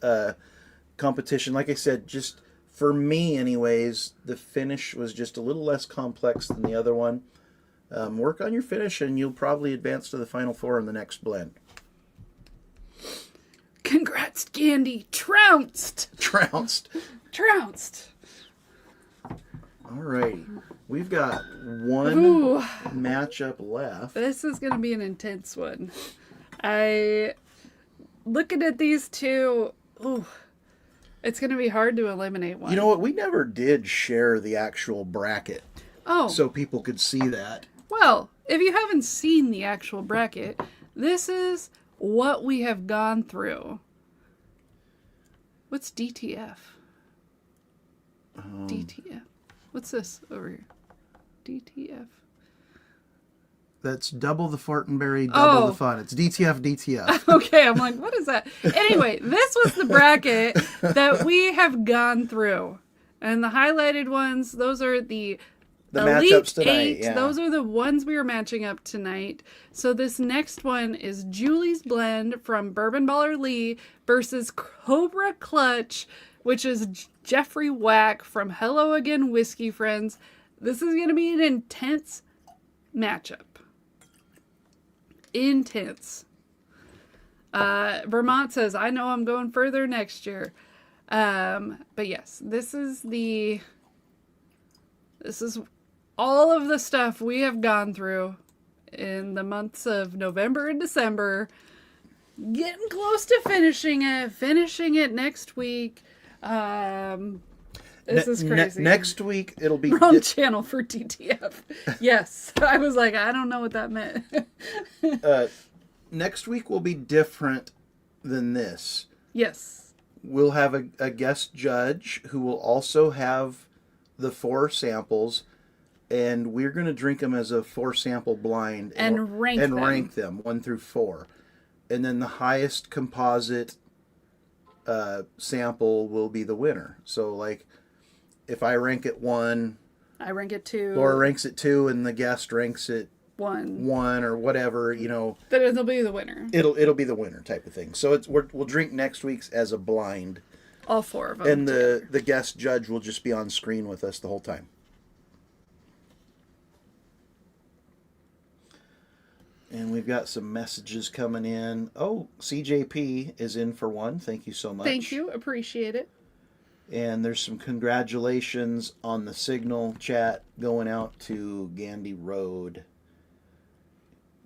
competition. Like I said, just for me anyways, the finish was just a little less complex than the other one. Work on your finish and you'll probably advance to the final 4 in the next blend. Congrats, Gandy. Trounced. All right. We've got one matchup left. This is going to be an intense one. Looking at these two, it's going to be hard to eliminate one. You know what? We never did share the actual bracket. Oh. So people could see that. Well, if you haven't seen the actual bracket, this is what we have gone through. What's DTF? DTF. What's this over here? DTF. That's double the Fortenberry, double the fun. It's DTF. Okay, I'm like, what is that? Anyway, this was the bracket that we have gone through. And the highlighted ones, those are the The Elite matchups tonight. 8. Yeah. Those are the ones we are matching up tonight. So this next one is Julie's Blend from Bourbon Baller Lee versus Cobra Clutch, which is Jeffrey Wack from Hello Again Whiskey Friends. This is going to be an intense matchup. Intense. Vermont says, I know I'm going further next year. But yes, this is all of the stuff we have gone through in the months of November and December. Getting close to finishing it next week. This is crazy. Next week, it'll be... Wrong channel for DTF. Yes. I was like, I don't know what that meant. Next week will be different than this. Yes. We'll have a guest judge who will also have the 4 samples, and we're going to drink them as a 4-sample blind. And rank them 1 through 4. And then the highest composite sample will be the winner. So, like, if I rank it 1... I rank it 2. Laura ranks it 2, and the guest ranks it 1 or whatever, you know. Then it'll be the winner. It'll be the winner type of thing. So we'll drink next week's as a blind. All 4 of them. And the guest judge will just be on screen with us the whole time. And we've got some messages coming in. Oh, CJP is in for one. Thank you so much. Thank you. Appreciate it. And there's some congratulations on the Signal chat going out to Gandy Road.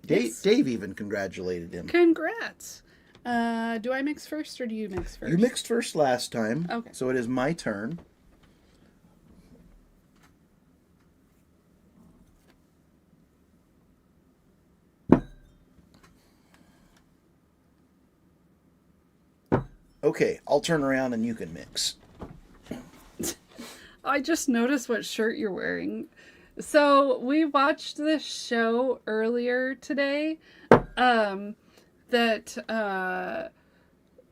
Yes. Dave even congratulated him. Congrats. Do I mix first or do you mix first? You mixed first last time. Okay. So it is my turn. Okay, I'll turn around and you can mix. I just noticed what shirt you're wearing. So we watched this show earlier today. That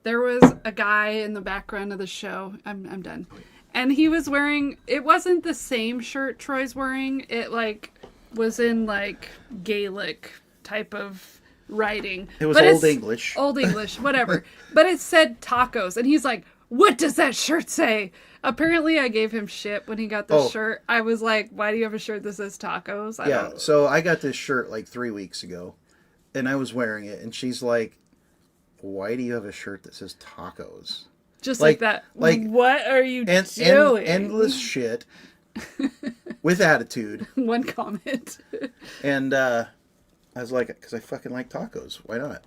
there was a guy in the background of the show. I'm done. And he was wearing, it wasn't the same shirt Troy's wearing. It like was in like Gaelic type of writing. It was Old English. Old English, whatever. But it said tacos. And he's like, what does that shirt say? Apparently I gave him shit when he got the shirt. I was like, why do you have a shirt that says tacos? So I got this shirt like 3 weeks ago. And I was wearing it. And she's like, why do you have a shirt that says tacos? Just like that. Like, what are you doing? Endless shit. With attitude. One comment. And I was like, because I fucking like tacos. Why not?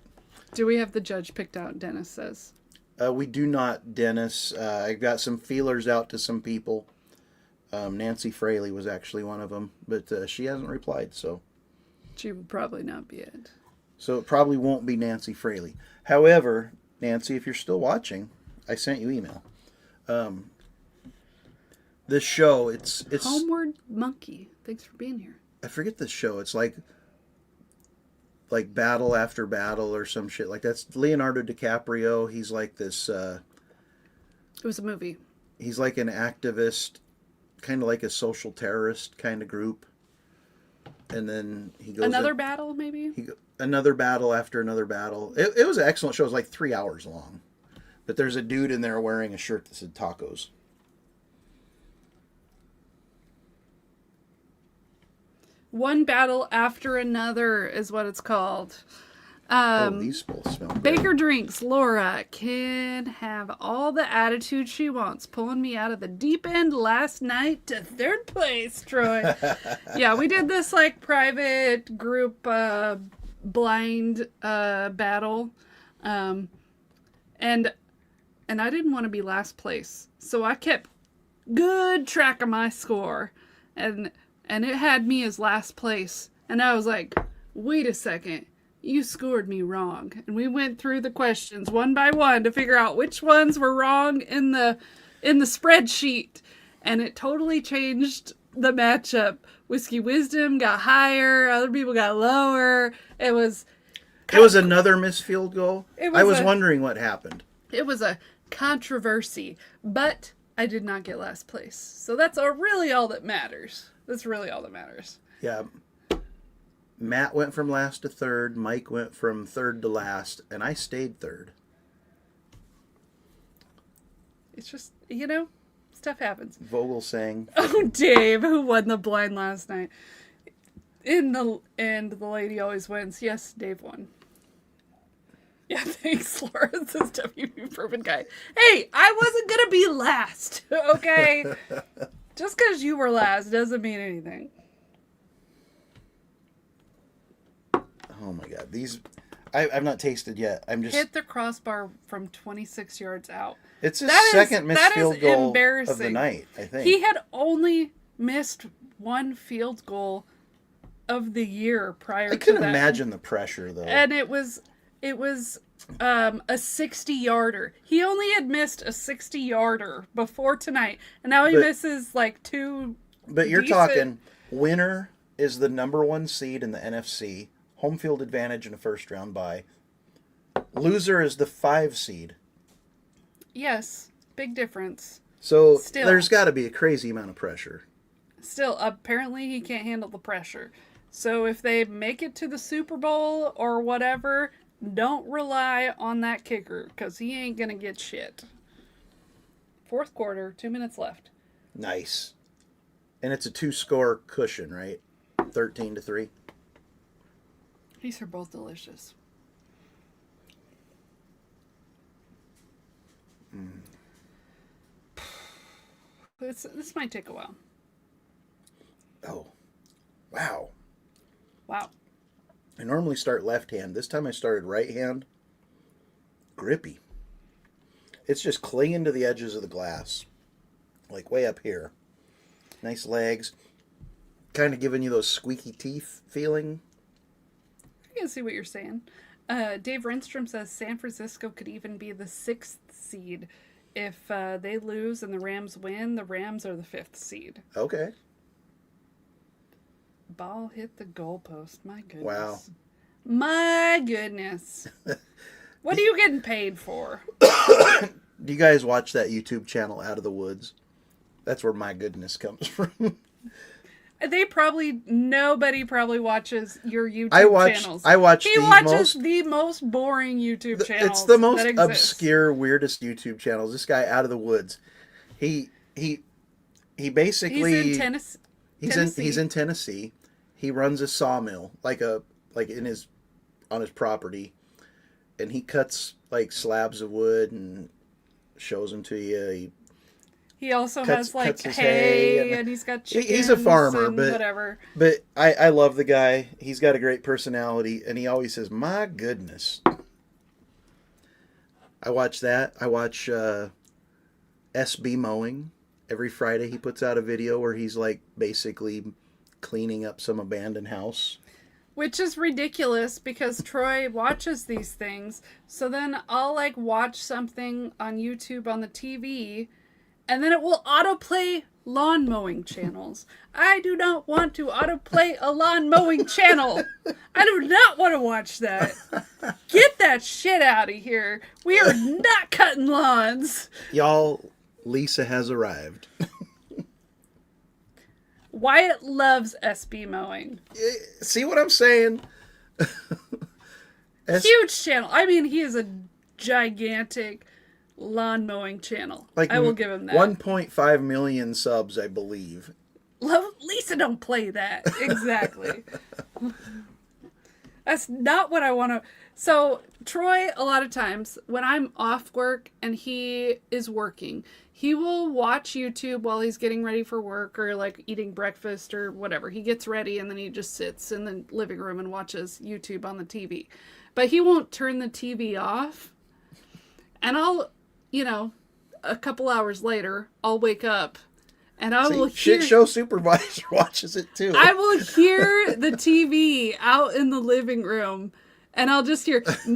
Do we have the judge picked out, Dennis says? We do not, Dennis. I got some feelers out to some people. Nancy Fraley was actually one of them. But she hasn't replied, so. She will probably not be it. So it probably won't be Nancy Fraley. However, Nancy, if you're still watching, I sent you email. This show, it's Homeward Monkey. Thanks for being here. I forget this show. It's like battle after battle or some shit like that's Leonardo DiCaprio. He's like this. It was a movie. He's like an activist, kind of like a social terrorist kind of group. And then he goes another battle, maybe. Another battle after another battle. It was an excellent show. It was like 3 hours long. But there's a dude in there wearing a shirt that said tacos. One battle after another is what it's called. These both smell good. Baker Drinks, Laura can have all the attitude she wants, pulling me out of the deep end last night to 3rd place, Troy. Yeah, we did this like private group blind battle. And I didn't want to be last place. So I kept good track of my score. And it had me as last place. And I was like, wait a second. You scored me wrong. And we went through the questions one by one to figure out which ones were wrong in the spreadsheet. And it totally changed the matchup. Whiskey Wisdom got higher. Other people got lower. It was another missed field goal. I was wondering what happened. It was a controversy. But I did not get last place. So that's really all that matters. That's really all that matters. Yeah. Matt went from last to third. Mike went from third to last, and I stayed third. It's just, stuff happens. Vogel sang. Oh, Dave, who won the blind last night? In the end, the lady always wins. Yes, Dave won. Yeah, thanks, Laura. Says WB Proven Guy. Hey, I wasn't going to be last, okay? Just because you were last doesn't mean anything. Oh my God, these I've not tasted yet. I'm just hit the crossbar from 26 yards out. It's his second missed field goal of the night, I think. He had only missed one field goal of the year prior to that. I couldn't imagine the pressure though. And it was a 60-yarder. He only had missed a 60-yarder before tonight, and now he misses like two. But you're talking winner is the number 1 seed in the NFC. Home field advantage in a first round bye. Loser is the 5 seed. Yes, big difference. So there's got to be a crazy amount of pressure. Still, apparently he can't handle the pressure. So if they make it to the Super Bowl or whatever, don't rely on that kicker because he ain't going to get shit. Fourth quarter, 2 minutes left. Nice. And it's a 2-score cushion, right? 13-3. These are both delicious. This might take a while. Oh. Wow. Wow. I normally start left hand. This time I started right hand. Grippy. It's just clinging to the edges of the glass. Like way up here. Nice legs. Kind of giving you those squeaky teeth feeling. I can see what you're saying. Dave Renstrom says San Francisco could even be the 6th seed. If they lose and the Rams win, the Rams are the 5th seed. Okay. Ball hit the goalpost. My goodness. Wow. My goodness. What are you getting paid for? Do you guys watch that YouTube channel Out of the Woods? That's where my goodness comes from. Nobody probably watches your YouTube channels. He watches the most boring YouTube channels. It's the most obscure, weirdest YouTube channels. This guy Out of the Woods. He basically he's in Tennessee. He's in Tennessee. He runs a sawmill on his property, and he cuts like slabs of wood and shows them to you. He also has like hay and he's got chickens. He's a farmer, and but whatever. But I love the guy. He's got a great personality, and he always says, "My goodness." I watch that. I watch SB Mowing. Every Friday he puts out a video where he's like basically cleaning up some abandoned house. Which is ridiculous because Troy watches these things. So then I'll like watch something on YouTube on the TV, and then it will autoplay lawn mowing channels. I do not want to autoplay a lawn mowing channel. I do not want to watch that. Get that shit out of here. We are not cutting lawns. Y'all, Lisa has arrived. Wyatt loves SB mowing. See what I'm saying? Huge channel. I mean, he is a gigantic lawn mowing channel. I will give him that. 1.5 million subs, I believe. Lisa, don't play that. Exactly. That's not what I want to... So, Troy, a lot of times, when I'm off work and he is working, he will watch YouTube while he's getting ready for work or, like, eating breakfast or whatever. He gets ready and then he just sits in the living room and watches YouTube on the TV. But he won't turn the TV off. And I'll, a couple hours later, I'll wake up and I will hear... Shit show supervisor watches it too. I will hear the TV out in the living room and I'll just hear... and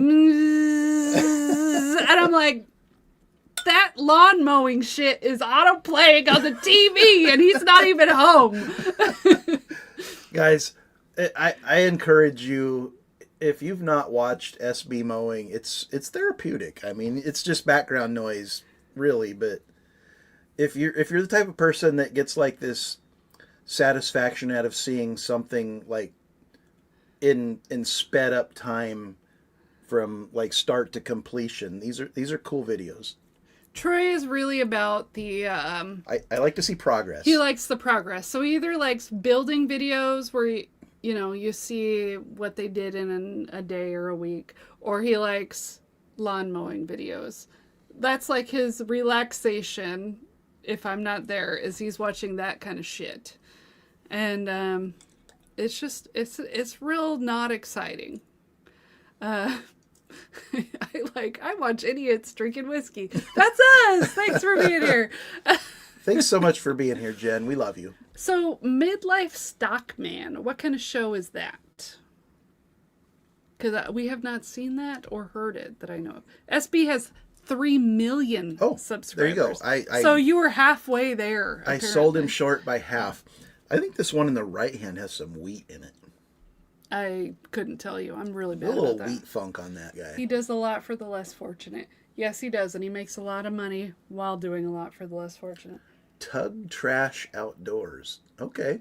I'm like, that lawn mowing shit is auto-playing on the TV and he's not even home. Guys, I encourage you, if you've not watched SB Mowing, it's therapeutic. I mean, it's just background noise, really, but if you're the type of person that gets like this satisfaction out of seeing something like in sped up time from like start to completion. These are cool videos. Troy is really about the I like to see progress. he likes the progress. So he either likes building videos where you see what they did in a day or a week, or he likes lawn mowing videos. That's like his relaxation if I'm not there, is he's watching that kind of shit. And it's just it's real not exciting. I watch idiots drinking whiskey. That's us. Thanks for being here. Thanks so much for being here, Jen. We love you. So, Midlife Stockman, what kind of show is that? Because we have not seen that or heard it that I know of. SB has 3 million subscribers. There you go. So you were halfway there. Apparently. I sold him short by half. I think this one in the right hand has some wheat in it. I couldn't tell you. I'm really bad a little at that. Wheat funk on that guy. He does a lot for the less fortunate. Yes, he does, and he makes a lot of money while doing a lot for the less fortunate. Tug Trash Outdoors. Okay.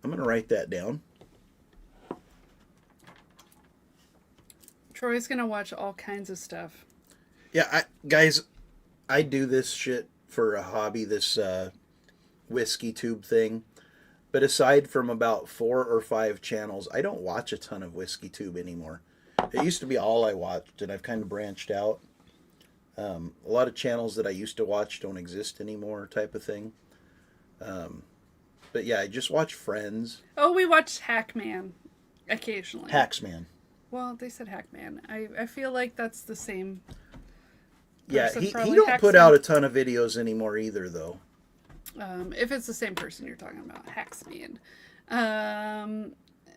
I'm going to write that down. Troy's going to watch all kinds of stuff. Yeah, guys, I do this shit for a hobby, this whiskey tube thing. But aside from about 4 or 5 channels, I don't watch a ton of whiskey tube anymore. It used to be all I watched, and I've kind of branched out. A lot of channels that I used to watch don't exist anymore, type of thing. But yeah, I just watch Friends. Oh, we watch Hackman occasionally. Hacksman. Well, they said Hackman. I feel like that's the same. Yeah, he don't put out a ton of videos anymore either, though. If it's the same person you're talking about, Hacksman.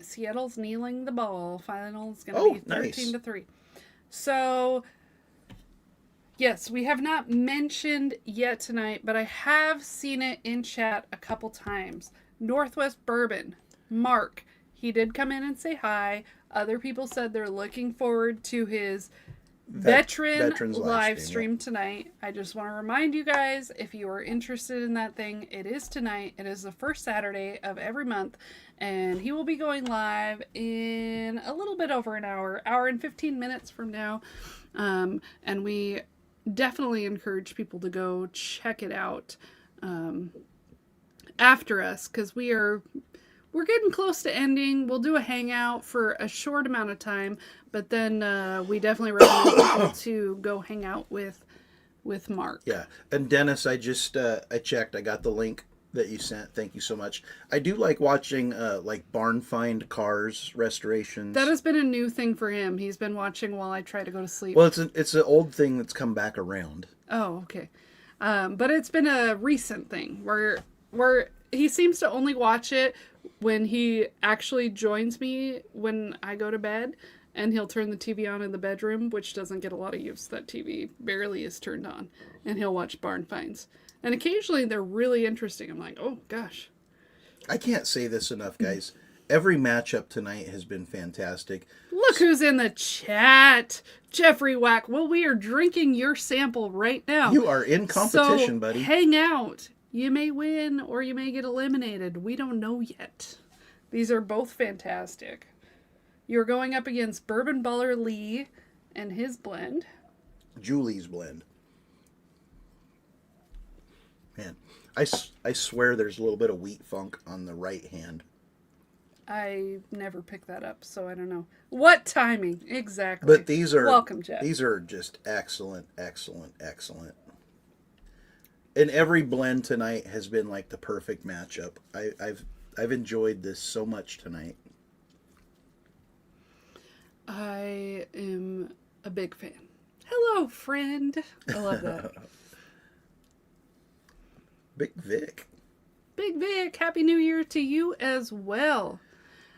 Seattle's kneeling the ball. Final's going to be 13-3. So, yes, we have not mentioned yet tonight, but I have seen it in chat a couple times. Northwest Bourbon, Mark, he did come in and say hi. Other people said they're looking forward to his Veterans live stream tonight. I just want to remind you guys, if you are interested in that thing, it is tonight. It is the first Saturday of every month, and he will be going live in a little bit over an hour and 15 minutes from now. And we definitely encourage people to go check it out after us, because we're getting close to ending. We'll do a hangout for a short amount of time, but then we definitely recommend people to go hang out with Mark. Yeah, and Dennis, I just I checked. I got the link that you sent. Thank you so much. I do like watching like barn find cars restorations. That has been a new thing for him. He's been watching while I try to go to sleep. Well, it's an old thing that's come back around. Oh, okay. But it's been a recent thing where he seems to only watch it when he actually joins me when I go to bed, and he'll turn the TV on in the bedroom, which doesn't get a lot of use. That TV barely is turned on, and he'll watch barn finds. And occasionally they're really interesting. I'm like, oh gosh. I can't say this enough, guys. Every matchup tonight has been fantastic. Look who's in the chat. Jeffrey Wack. Well, we are drinking your sample right now. You are in competition, so buddy. Hang out. You may win or you may get eliminated. We don't know yet. These are both fantastic. You're going up against Bourbon Baller Lee and his blend. Julie's blend. Man, I swear there's a little bit of wheat funk on the right hand. I never picked that up, so I don't know. What timing? Exactly. But these are... Welcome, Jeff. These are just excellent, excellent, excellent. And every blend tonight has been like the perfect matchup. I've enjoyed this so much tonight. I am a big fan. Hello, friend. I love that. Big Vic. Big Vic, Happy New Year to you as well.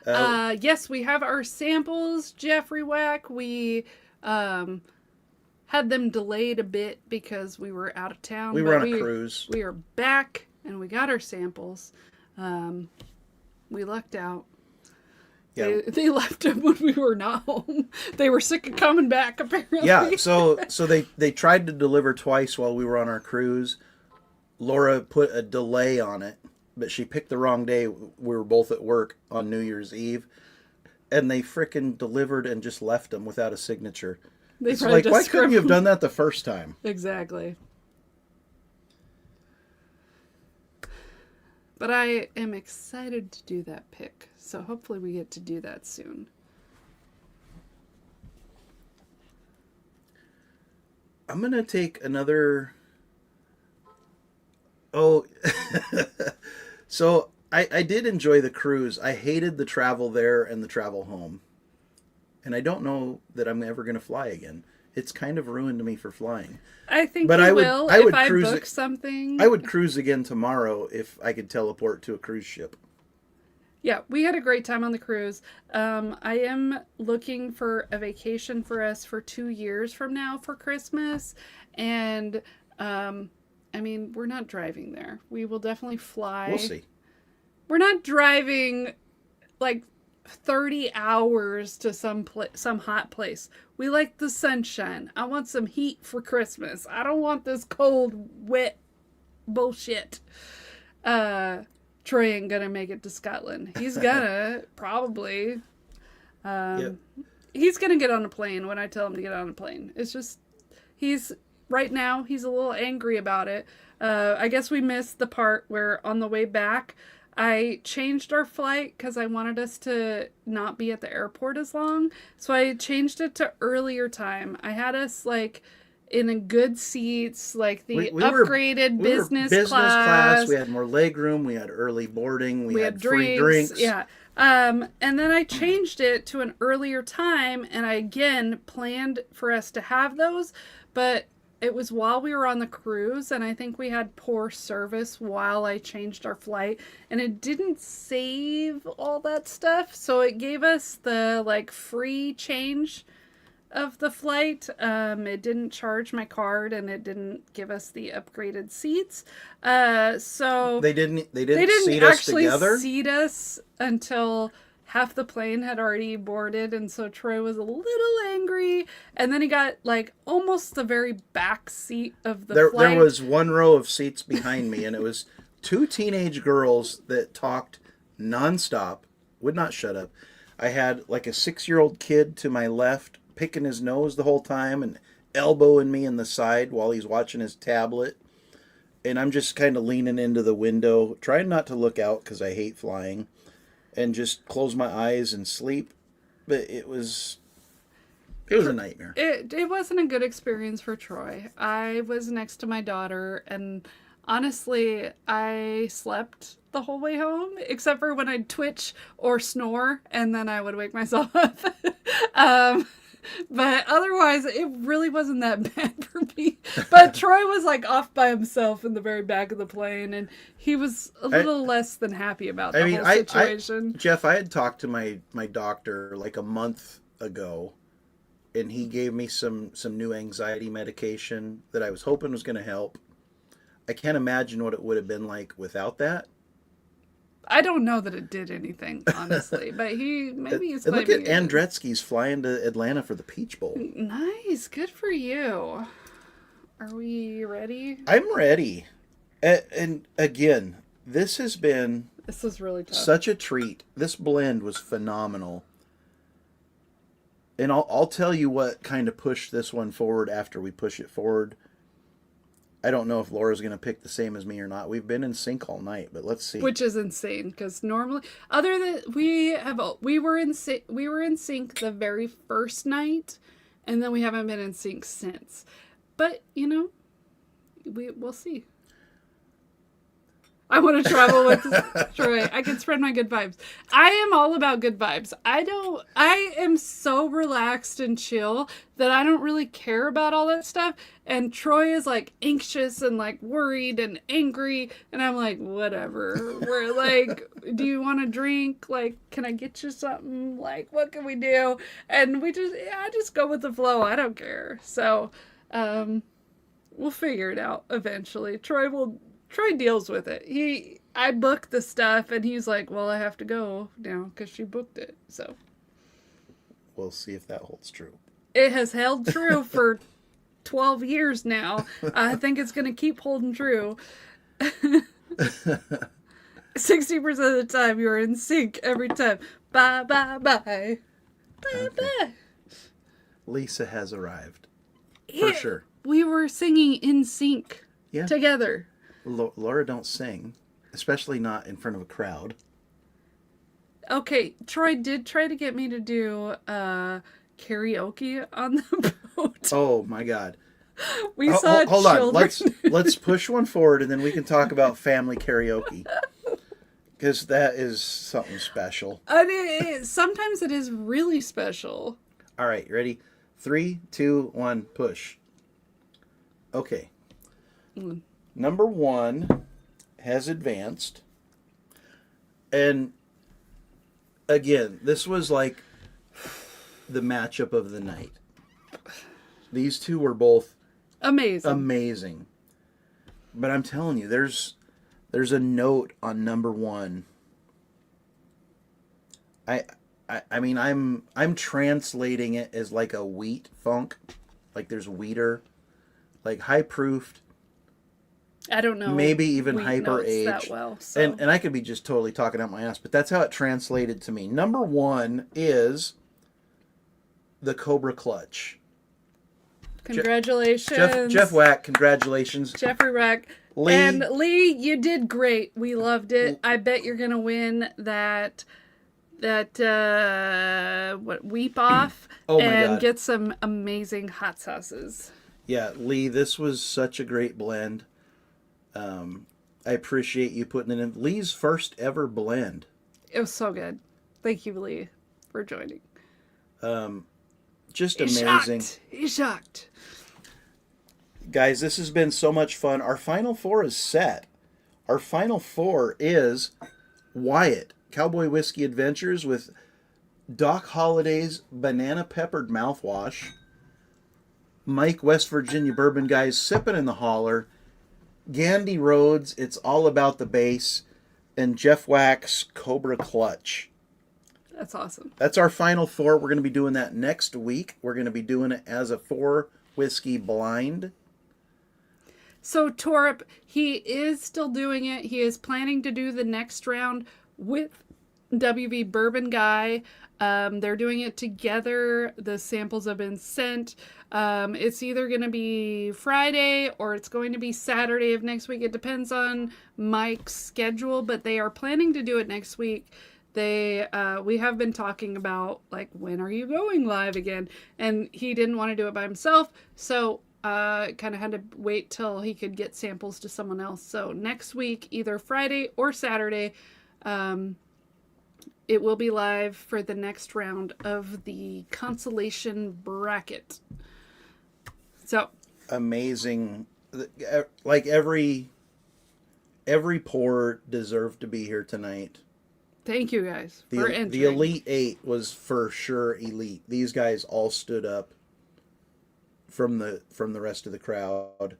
Yes, we have our samples, Jeffrey Wack. We had them delayed a bit because we were out of town. We were on a cruise. We are back, and we got our samples. We lucked out. Yeah. They left them when we were not home. They were sick of coming back, apparently. Yeah, so they tried to deliver twice while we were on our cruise. Laura put a delay on it but she picked the wrong day. We were both at work on New Year's Eve, and they frickin' delivered and just left them without a signature. They It's probably like, just why couldn't you have scribbled. done that the first time? Exactly. But I am excited to do that pick, so hopefully we get to do that soon. I'm going to take another... Oh, so I did enjoy the cruise. I hated the travel there and the travel home. And I don't know that I'm ever going to fly again. It's kind of ruined me for flying. I think But you I would- will I if would I cruise book it- something. I would cruise again tomorrow if I could teleport to a cruise ship. Yeah, we had a great time on the cruise. I am looking for a vacation for us for 2 years from now for Christmas. And, I mean, we're not driving there. We will definitely fly. We'll see. We're not driving like 30 hours to some hot place. We like the sunshine. I want some heat for Christmas. I don't want this cold, wet bullshit. Troy ain't gonna make it to Scotland. He's gonna probably. Yep. He's gonna get on a plane when I tell him to get on a plane. It's just right now he's a little angry about it. I guess we missed the part where on the way back I changed our flight because I wanted us to not be at the airport as long. So I changed it to earlier time. I had us like in a good seats, like the We upgraded were business class. We had more leg room. We had early boarding. We had free drinks. drinks. Yeah. And then I changed it to an earlier time, and I again planned for us to have those, but it was while we were on the cruise, and I think we had poor service while I changed our flight, and it didn't save all that stuff, so it gave us the like free change of the flight. It didn't charge my card, and it didn't give us the upgraded seats. So They didn't didn't seat us actually together. seat us until half the plane had already boarded, and so Troy was a little angry, and then he got like almost the very back seat of the There flight. was one row of seats behind me, and it was two teenage girls that talked nonstop, would not shut up. I had like a 6-year-old kid to my left picking his nose the whole time and elbowing me in the side while he's watching his tablet. And I'm just kind of leaning into the window, trying not to look out because I hate flying, and just close my eyes and sleep. But it was a nightmare. It wasn't a good experience for Troy. I was next to my daughter, and honestly, I slept the whole way home, except for when I'd twitch or snore, and then I would wake myself up. But otherwise, it really wasn't that bad for me. But Troy was like off by himself in the very back of the plane, and he was a little less than happy about the whole situation. Jeff, I had talked to my doctor like a month ago, and he gave me some new anxiety medication that I was hoping was going to help. I can't imagine what it would have been like without that. I don't know that it did anything, honestly, but maybe he's And look at claiming it. Andretzky's flying to Atlanta for the Peach Bowl. Nice, good for you. Are we ready? I'm ready. And again, this has been This was really tough. such a treat. This blend was phenomenal. And I'll tell you what kind of pushed this one forward after we push it forward. I don't know if Laura's going to pick the same as me or not. We've been in sync all night, but let's see. Which is insane because normally, other than we were in sync the very first night, and then we haven't been in sync since. But you know, we'll see. I want to travel with Troy. I can spread my good vibes. I am all about good vibes. I am so relaxed and chill that I don't really care about all that stuff. And Troy is like anxious and like worried and angry. And I'm like, whatever. We're like, do you want a drink? Like, can I get you something? Like, what can we do? And I just go with the flow. I don't care. So, we'll figure it out eventually. Troy deals with it. I booked the stuff, and he's like, well, I have to go now because she booked it. So We'll see if that holds true. it has held true for 12 years now. I think it's going to keep holding true. 60% of the time, you are in sync every time. Bye, bye, bye. Bye, Okay. bye. Lisa has arrived. For Yeah, sure. we were singing in sync Yeah. together. Laura don't sing, especially not in front of a crowd. Okay, Troy did try to get me to do karaoke on the boat. Oh my God. We saw Hold on. children. Let's push one forward, and then we can talk about family karaoke, because that is something special. Sometimes it is really special. All right, ready? 3, 2, 1, push. Okay. Number 1 has advanced, and again, this was like the matchup of the night. These two were both amazing. But I'm telling you, there's a note on number 1. I mean, I'm translating it as like a wheat funk, like there's wheater, like high proofed. I don't know. Maybe even hyper aged. That well, so. And I could be just totally talking out my ass, but that's how it translated to me. Number 1 is the Cobra Clutch. Congratulations. Jeff Wack, congratulations. Jeffrey Wack. Lee. And Lee, you did great. We loved it. I bet you're going to win that weep off and God. get some amazing hot sauces. Yeah, Lee, this was such a great blend. I appreciate you putting it in. Lee's first ever blend. It was so good. Thank you, Lee, for joining. Just amazing. He's shocked. Guys, this has been so much fun. Our final 4 is set. Our final 4 is Wyatt, Cowboy Whiskey Adventures with Doc Holliday's Banana Peppered Mouthwash, Mike, West Virginia Bourbon Guys, Sippin' in the Holler, Gandy Rhodes, It's All About the Bass, and Jeff Wack's Cobra Clutch. That's awesome. That's our final 4. We're going to be doing that next week. We're going to be doing it as a 4 whiskey blind. So Torp, he is still doing it. He is planning to do the next round with WV Bourbon Guy. They're doing it together. The samples have been sent. It's either going to be Friday or it's going to be Saturday of next week. It depends on Mike's schedule, but they are planning to do it next week. We have been talking about, like, when are you going live again? And he didn't want to do it by himself, so kind of had to wait till he could get samples to someone else. So next week, either Friday or Saturday, it will be live for the next round of the consolation bracket. So amazing. Like every pour deserved to be here tonight. Thank you guys for entering. The Elite 8 was for sure elite. These guys all stood up from the rest of the crowd.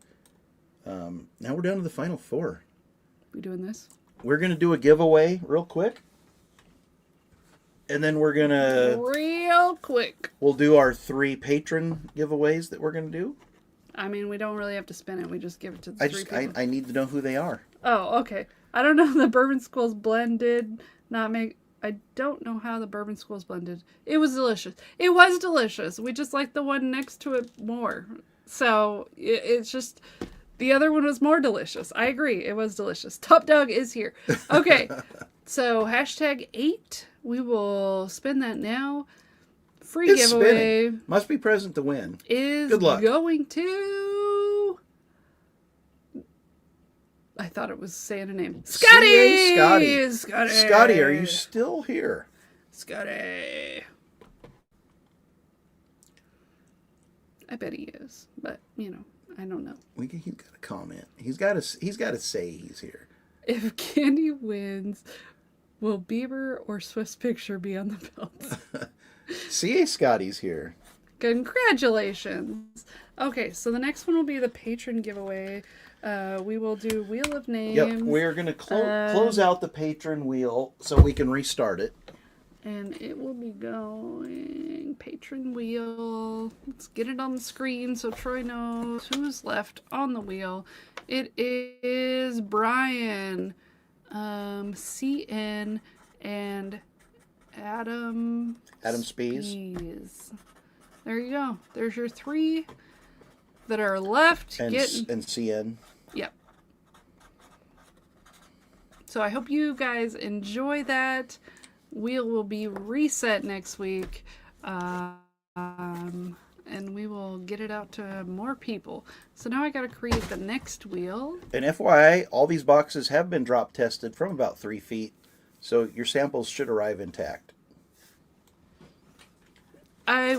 Now we're down to the final 4. We doing this? We're going to do a giveaway real quick. And then we're going to... Real quick. We'll do our 3 patron giveaways that we're going to do. I mean, we don't really have to spin it. We just give it to the 3 people. I need to know who they are. Oh, okay. I don't know. The Bourbon School's blend did not make... I don't know how the Bourbon School's blended. It was delicious. It was delicious. We just liked the one next to it more. So, it's just... The other one was more delicious. I agree. It was delicious. Top Dog is here. Okay. So, #8. We will spin that now. Free It's giveaway. Spinning. Must be present to win. Is Good luck. Going to... I thought it was saying a name. Scotty! Scotty, are you still here? Scotty. I bet he is, but I don't know. He's got to comment. He's got to say he's here. If Candy wins, will Bieber or Swift's picture be on the belt? CA Scotty's here. Congratulations. Okay, so the next one will be the patron giveaway. We will do Wheel of Names. Yep, we're going to close out the patron wheel so we can restart it. And it will be going patron wheel. Let's get it on the screen so Troy knows who's left on the wheel. It is Brian. CN, and Adam Spees. Spees. There you go. There's your 3 that are left. And CN. Yep. So I hope you guys enjoy that. We will be reset next week. And we will get it out to more people. So now I got to create the next wheel. And FYI, all these boxes have been drop tested from about 3 feet, so your samples should arrive intact.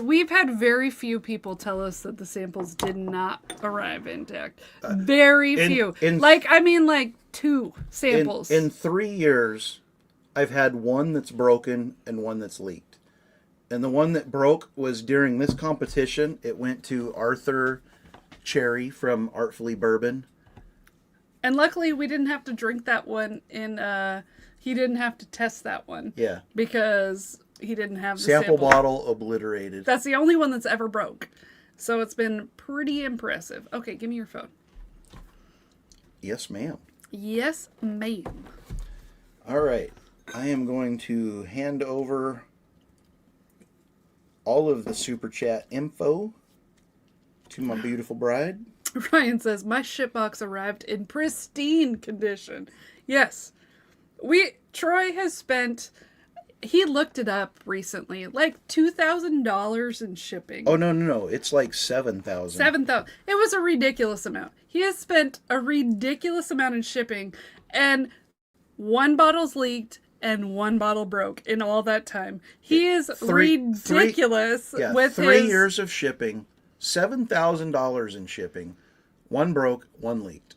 We've had very few people tell us that the samples did not arrive intact. Very few. Like 2 samples. In 3 years, I've had one that's broken and one that's leaked. And the one that broke was during this competition. It went to Arthur Cherry from Artfully Bourbon. And luckily, we didn't have to drink that one he didn't have to test that one. Yeah. Because he didn't have the sample bottle obliterated. That's the only one that's ever broke. So it's been pretty impressive. Okay, give me your phone. Yes, ma'am. Yes, ma'am. All right. I am going to hand over all of the Super Chat info to my beautiful bride. Ryan says, my shipbox arrived in pristine condition. Yes. Troy has spent, he looked it up recently, like $2,000 in shipping. Oh, no. It's like $7,000. $7,000. It was a ridiculous amount. He has spent a ridiculous amount in shipping, and 1 bottle's leaked and 1 bottle broke in all that time. He is ridiculous with 3 years of shipping, $7,000 in shipping. 1 broke, 1 leaked.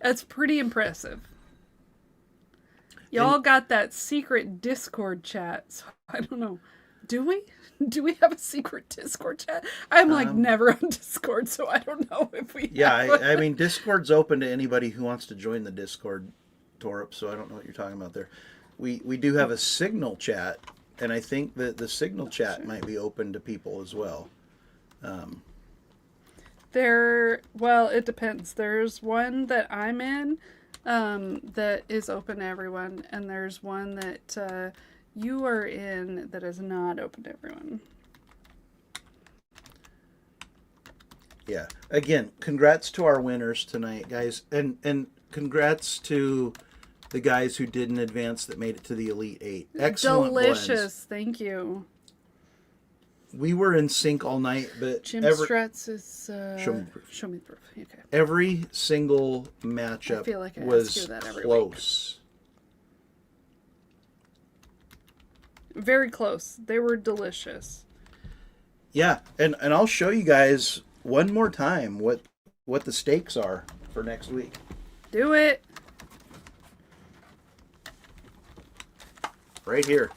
That's pretty impressive. Y'all got that secret Discord chat, so I don't know. Do we? Do we have a secret Discord chat? I'm never on Discord, so I don't know if we have. I mean, Discord's open to anybody who wants to join the Discord, Torup, so I don't know what you're talking about there. We do have a Signal chat, and I think that the Signal chat might be open to people as well. Well, it depends. There's one that I'm in that is open to everyone, and there's one that you are in that is not open to everyone. Yeah. Again, congrats to our winners tonight, guys, and congrats to the guys who didn't advance that made it to the Elite 8. Excellent Delicious. blends. Thank you. We were in sync all night, but Jim Stretz is show me proof. Okay. Every single matchup was close. Very close. They were delicious. Yeah, and I'll show you guys one more time what the stakes are for next week. Do it. Right here.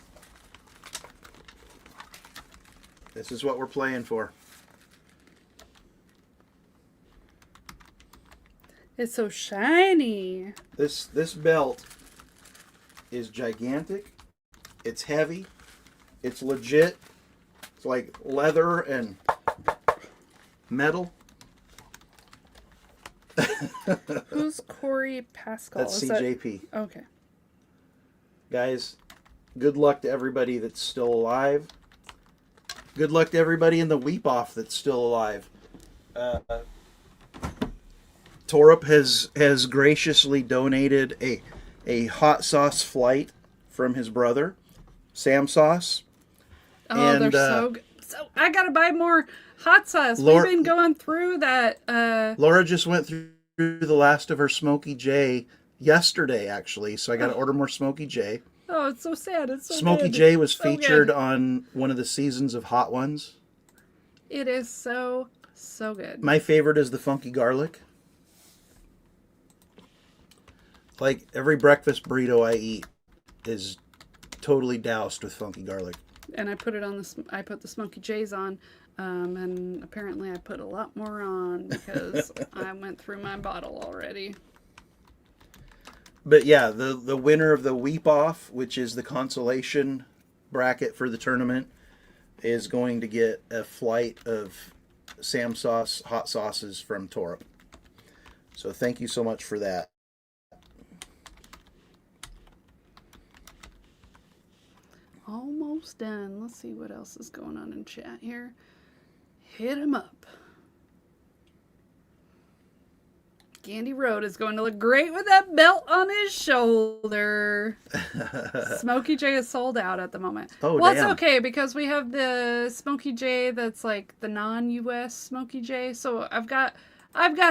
This is what we're playing for. It's so shiny. This belt is gigantic. It's heavy. It's legit. It's like leather and metal. Who's Corey Pascal? That's CJP. Okay. Guys, good luck to everybody that's still alive. Good luck to everybody in the Weep Off that's still alive. Torup has graciously donated a hot sauce flight from his brother, Sam Sauce. Oh, and, they're so good. So I gotta buy more hot sauce. We've been going through that. Laura just went through the last of her Smokey J yesterday, actually, so I gotta order more Smokey J. Oh, it's so sad. It's so Smokey good. J was featured on one of the seasons of Hot Ones. It is so good. My favorite is the funky garlic. Like every breakfast burrito I eat is totally doused with funky garlic. And I put it on I put the Smokey J's on, and apparently I put a lot more on because I went through my bottle already. But yeah, the winner of the Weep Off, which is the consolation bracket for the tournament, is going to get a flight of Sam Sauce hot sauces from Torup. So thank you so much for that. almost done. Let's see what else is going on in chat here. Hit him up. Gandy Road is going to look great with that belt on his shoulder. Smokey J is sold out at the moment. Oh, well, damn. it's okay because we have the Smokey J that's like the non-US Smokey J. So I've got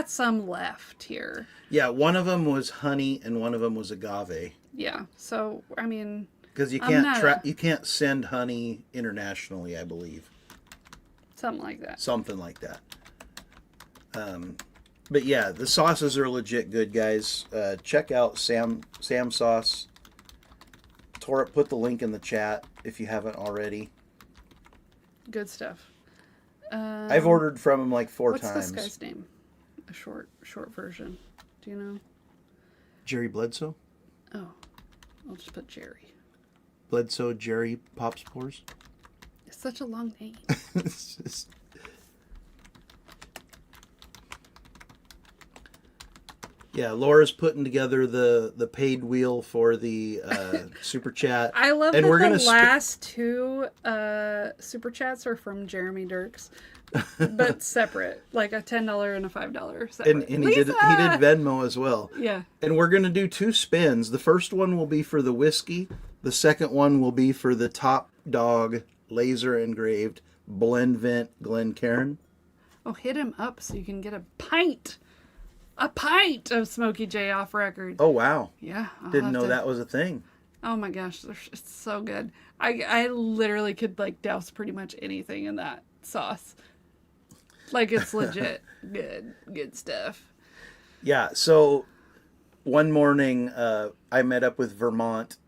some left here. Yeah, one of them was honey and one of them was agave. Yeah. So I mean, because you can't send honey internationally, I believe. Something like that. Something like that. But yeah, the sauces are legit good, guys. Check out Sam Sauce. Torp, put the link in the chat if you haven't already. Good stuff. I've ordered from him like 4 times. What's this guy's name? A short version. Do you know? Jerry Bledsoe? Oh, I'll just put Jerry. Bledsoe Jerry Popspores? It's such a long name. It's just... Yeah, Laura's putting together the paid wheel for the super chat. I love that the last 2 super chats are from Jeremy Dirks, but separate, like a $10 and a $5 separate. And he did Venmo as well. Yeah. And we're gonna do 2 spins. The first one will be for the whiskey. The second one will be for the Top Dog laser engraved Blendvent Glencairn. Oh, hit him up so you can get a pint. A pint of Smokey J off record. Oh, wow. Yeah. Didn't know that was a thing. Oh my gosh, it's so good. I literally could like douse pretty much anything in that sauce. Like it's legit good stuff. Yeah, so one morning I met up with Vermont.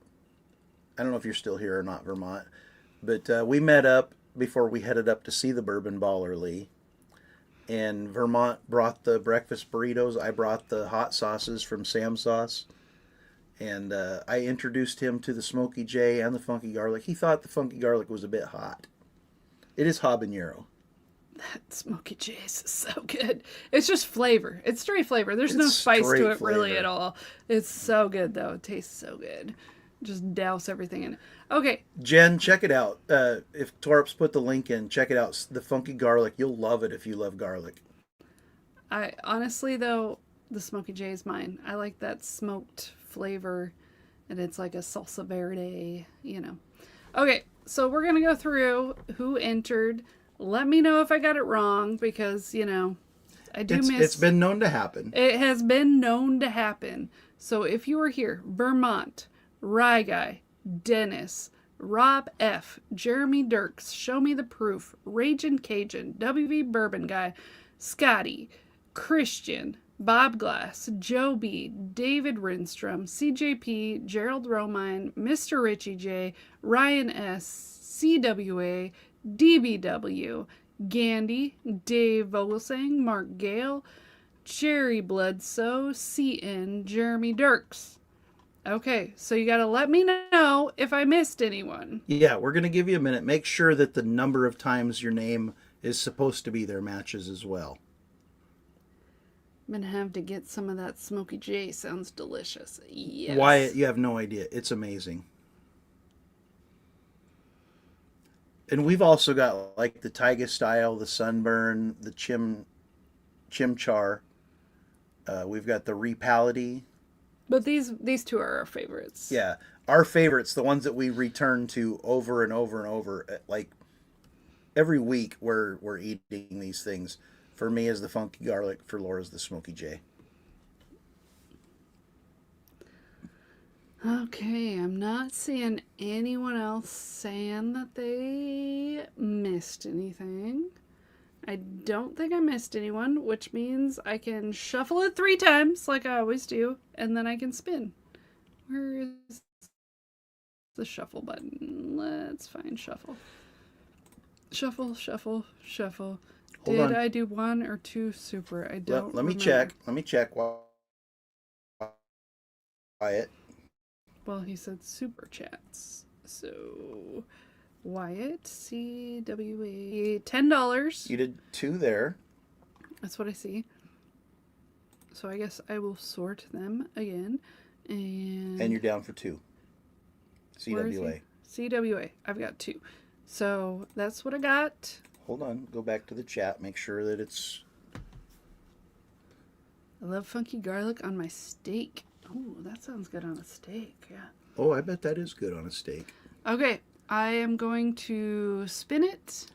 I don't know if you're still here or not, Vermont. But we met up before we headed up to see the Bourbon Baller Lee. And Vermont brought the breakfast burritos. I brought the hot sauces from Sam Sauce. And I introduced him to the Smokey J and the Funky Garlic. He thought the Funky Garlic was a bit hot. It is habanero. That Smokey J is so good. It's just flavor. It's straight flavor. There's no spice to it really at all. It's so good, though. It tastes so good. Just douse everything in it. Okay. Jen, check it out. If Torp's put the link in, check it out. The Funky Garlic. You'll love it if you love garlic. I honestly, though, the Smokey J is mine. I like that smoked flavor, and it's like a salsa verde, you know. Okay, so we're going to go through who entered. Let me know if I got it wrong, because, you know, I do miss... It's been known to happen. It has been known to happen. So if you were here, Vermont, Rye Guy, Dennis, Rob F., Jeremy Dirks, Show Me the Proof, Ragin' Cajun, WV Bourbon Guy, Scotty, Christian, Bob Glass, Joe B., David Rinstrom, CJP, Gerald Romine, Mr. Richie J., Ryan S., CWA, DBW, Gandy, Dave Vogelsang, Mark Gale, Jerry Bledsoe, CN, Jeremy Dirks. Okay, so you got to let me know if I missed anyone. Yeah, we're going to give you a minute. Make sure that the number of times your name is supposed to be there matches as well. I'm going to have to get some of that Smokey J. Sounds delicious. Yes. Wyatt, you have no idea. It's amazing. And we've also got like the Taiga Style, the Sunburn, the Chimchar. We've got the Repality. But these 2 are our favorites. Yeah, our favorites, the ones that we return to over and over and over. Like every week, we're eating these things. For me, is the Funky Garlic. For Laura's the Smokey J. Okay, I'm not seeing anyone else saying that they missed anything. I don't think I missed anyone, which means I can shuffle it 3 times like I always do, and then I can spin. Where is the shuffle button? Let's find shuffle. Shuffle, shuffle, shuffle. Hold on. Did I do 1 or 2 super? I don't Let me remember. check. Let me check. Wyatt. Well, he said super chats. So... Wyatt, CWA, $10. You did 2 there. That's what I see. So I guess I will sort them again. And you're down for 2. CWA. CWA. I've got 2. So that's what I got. Hold on. Go back to the chat. Make sure that it's... I love funky garlic on my steak. Ooh, that sounds good on a steak. Yeah. Oh, I bet that is good on a steak. Okay, I am going to spin it.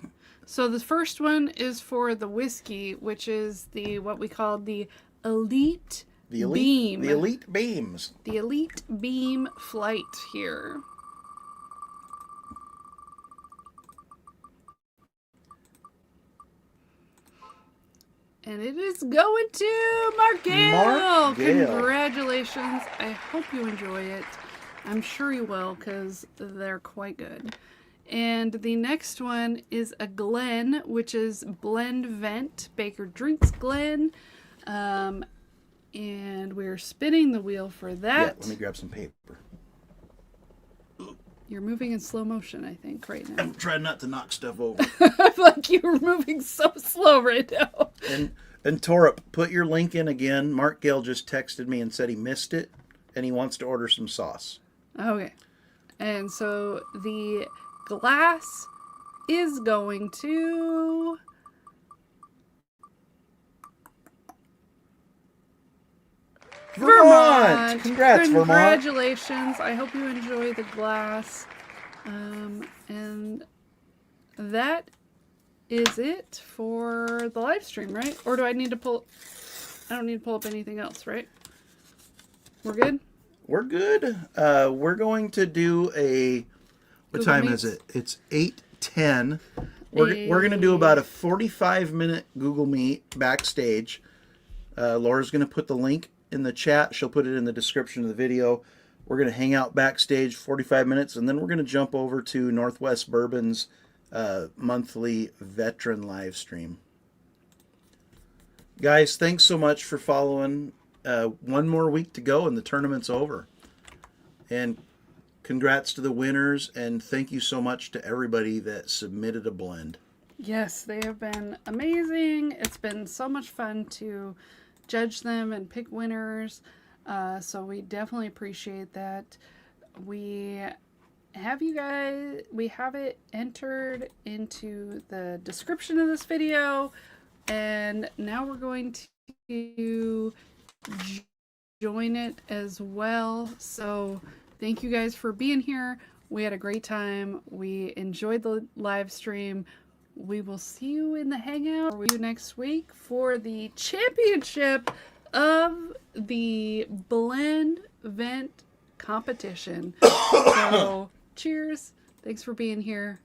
So the first one is for the whiskey, which is what we call the Elite Beam. The Elite Beams. The Elite Beam Flight here. And it is going to Mark Gale. Mark Gale. Congratulations. I hope you enjoy it. I'm sure you will, because they're quite good. And the next one is a Glen, which is Blendvent Baker.Drinks Glen. And we're spinning the wheel for that. Yeah, let me grab some paper. You're moving in slow motion, I think, right now. I'm trying not to knock stuff over. I feel like you're moving so slow right now. And Torup, put your link in again. Mark Gale just texted me and said he missed it, and he wants to order some sauce. Okay. And so the glass is going to... Vermont! Congrats, Vermont! Congratulations. I hope you enjoy the glass. And that is it for the live stream, right? Or do I need to pull... I don't need to pull up anything else, right? We're good? We're good. We're going to do a... What Google time Meets? is it? It's 8:10. We're going to do about a 45-minute Google Meet backstage. Laura's going to put the link in the chat. She'll put it in the description of the video. We're going to hang out backstage 45 minutes, and then we're going to jump over to Northwest Bourbon's monthly veteran live stream. Guys, thanks so much for following. One more week to go, and the tournament's over. And congrats to the winners, and thank you so much to everybody that submitted a blend. Yes, they have been amazing. It's been so much fun to judge them and pick winners. So we definitely appreciate that. We have it entered into the description of this video, and now we're going to join it as well. So thank you guys for being here. We had a great time. We enjoyed the live stream. We will see you in the hangout next week for the championship of the Blendvent competition. So cheers. Thanks for being here.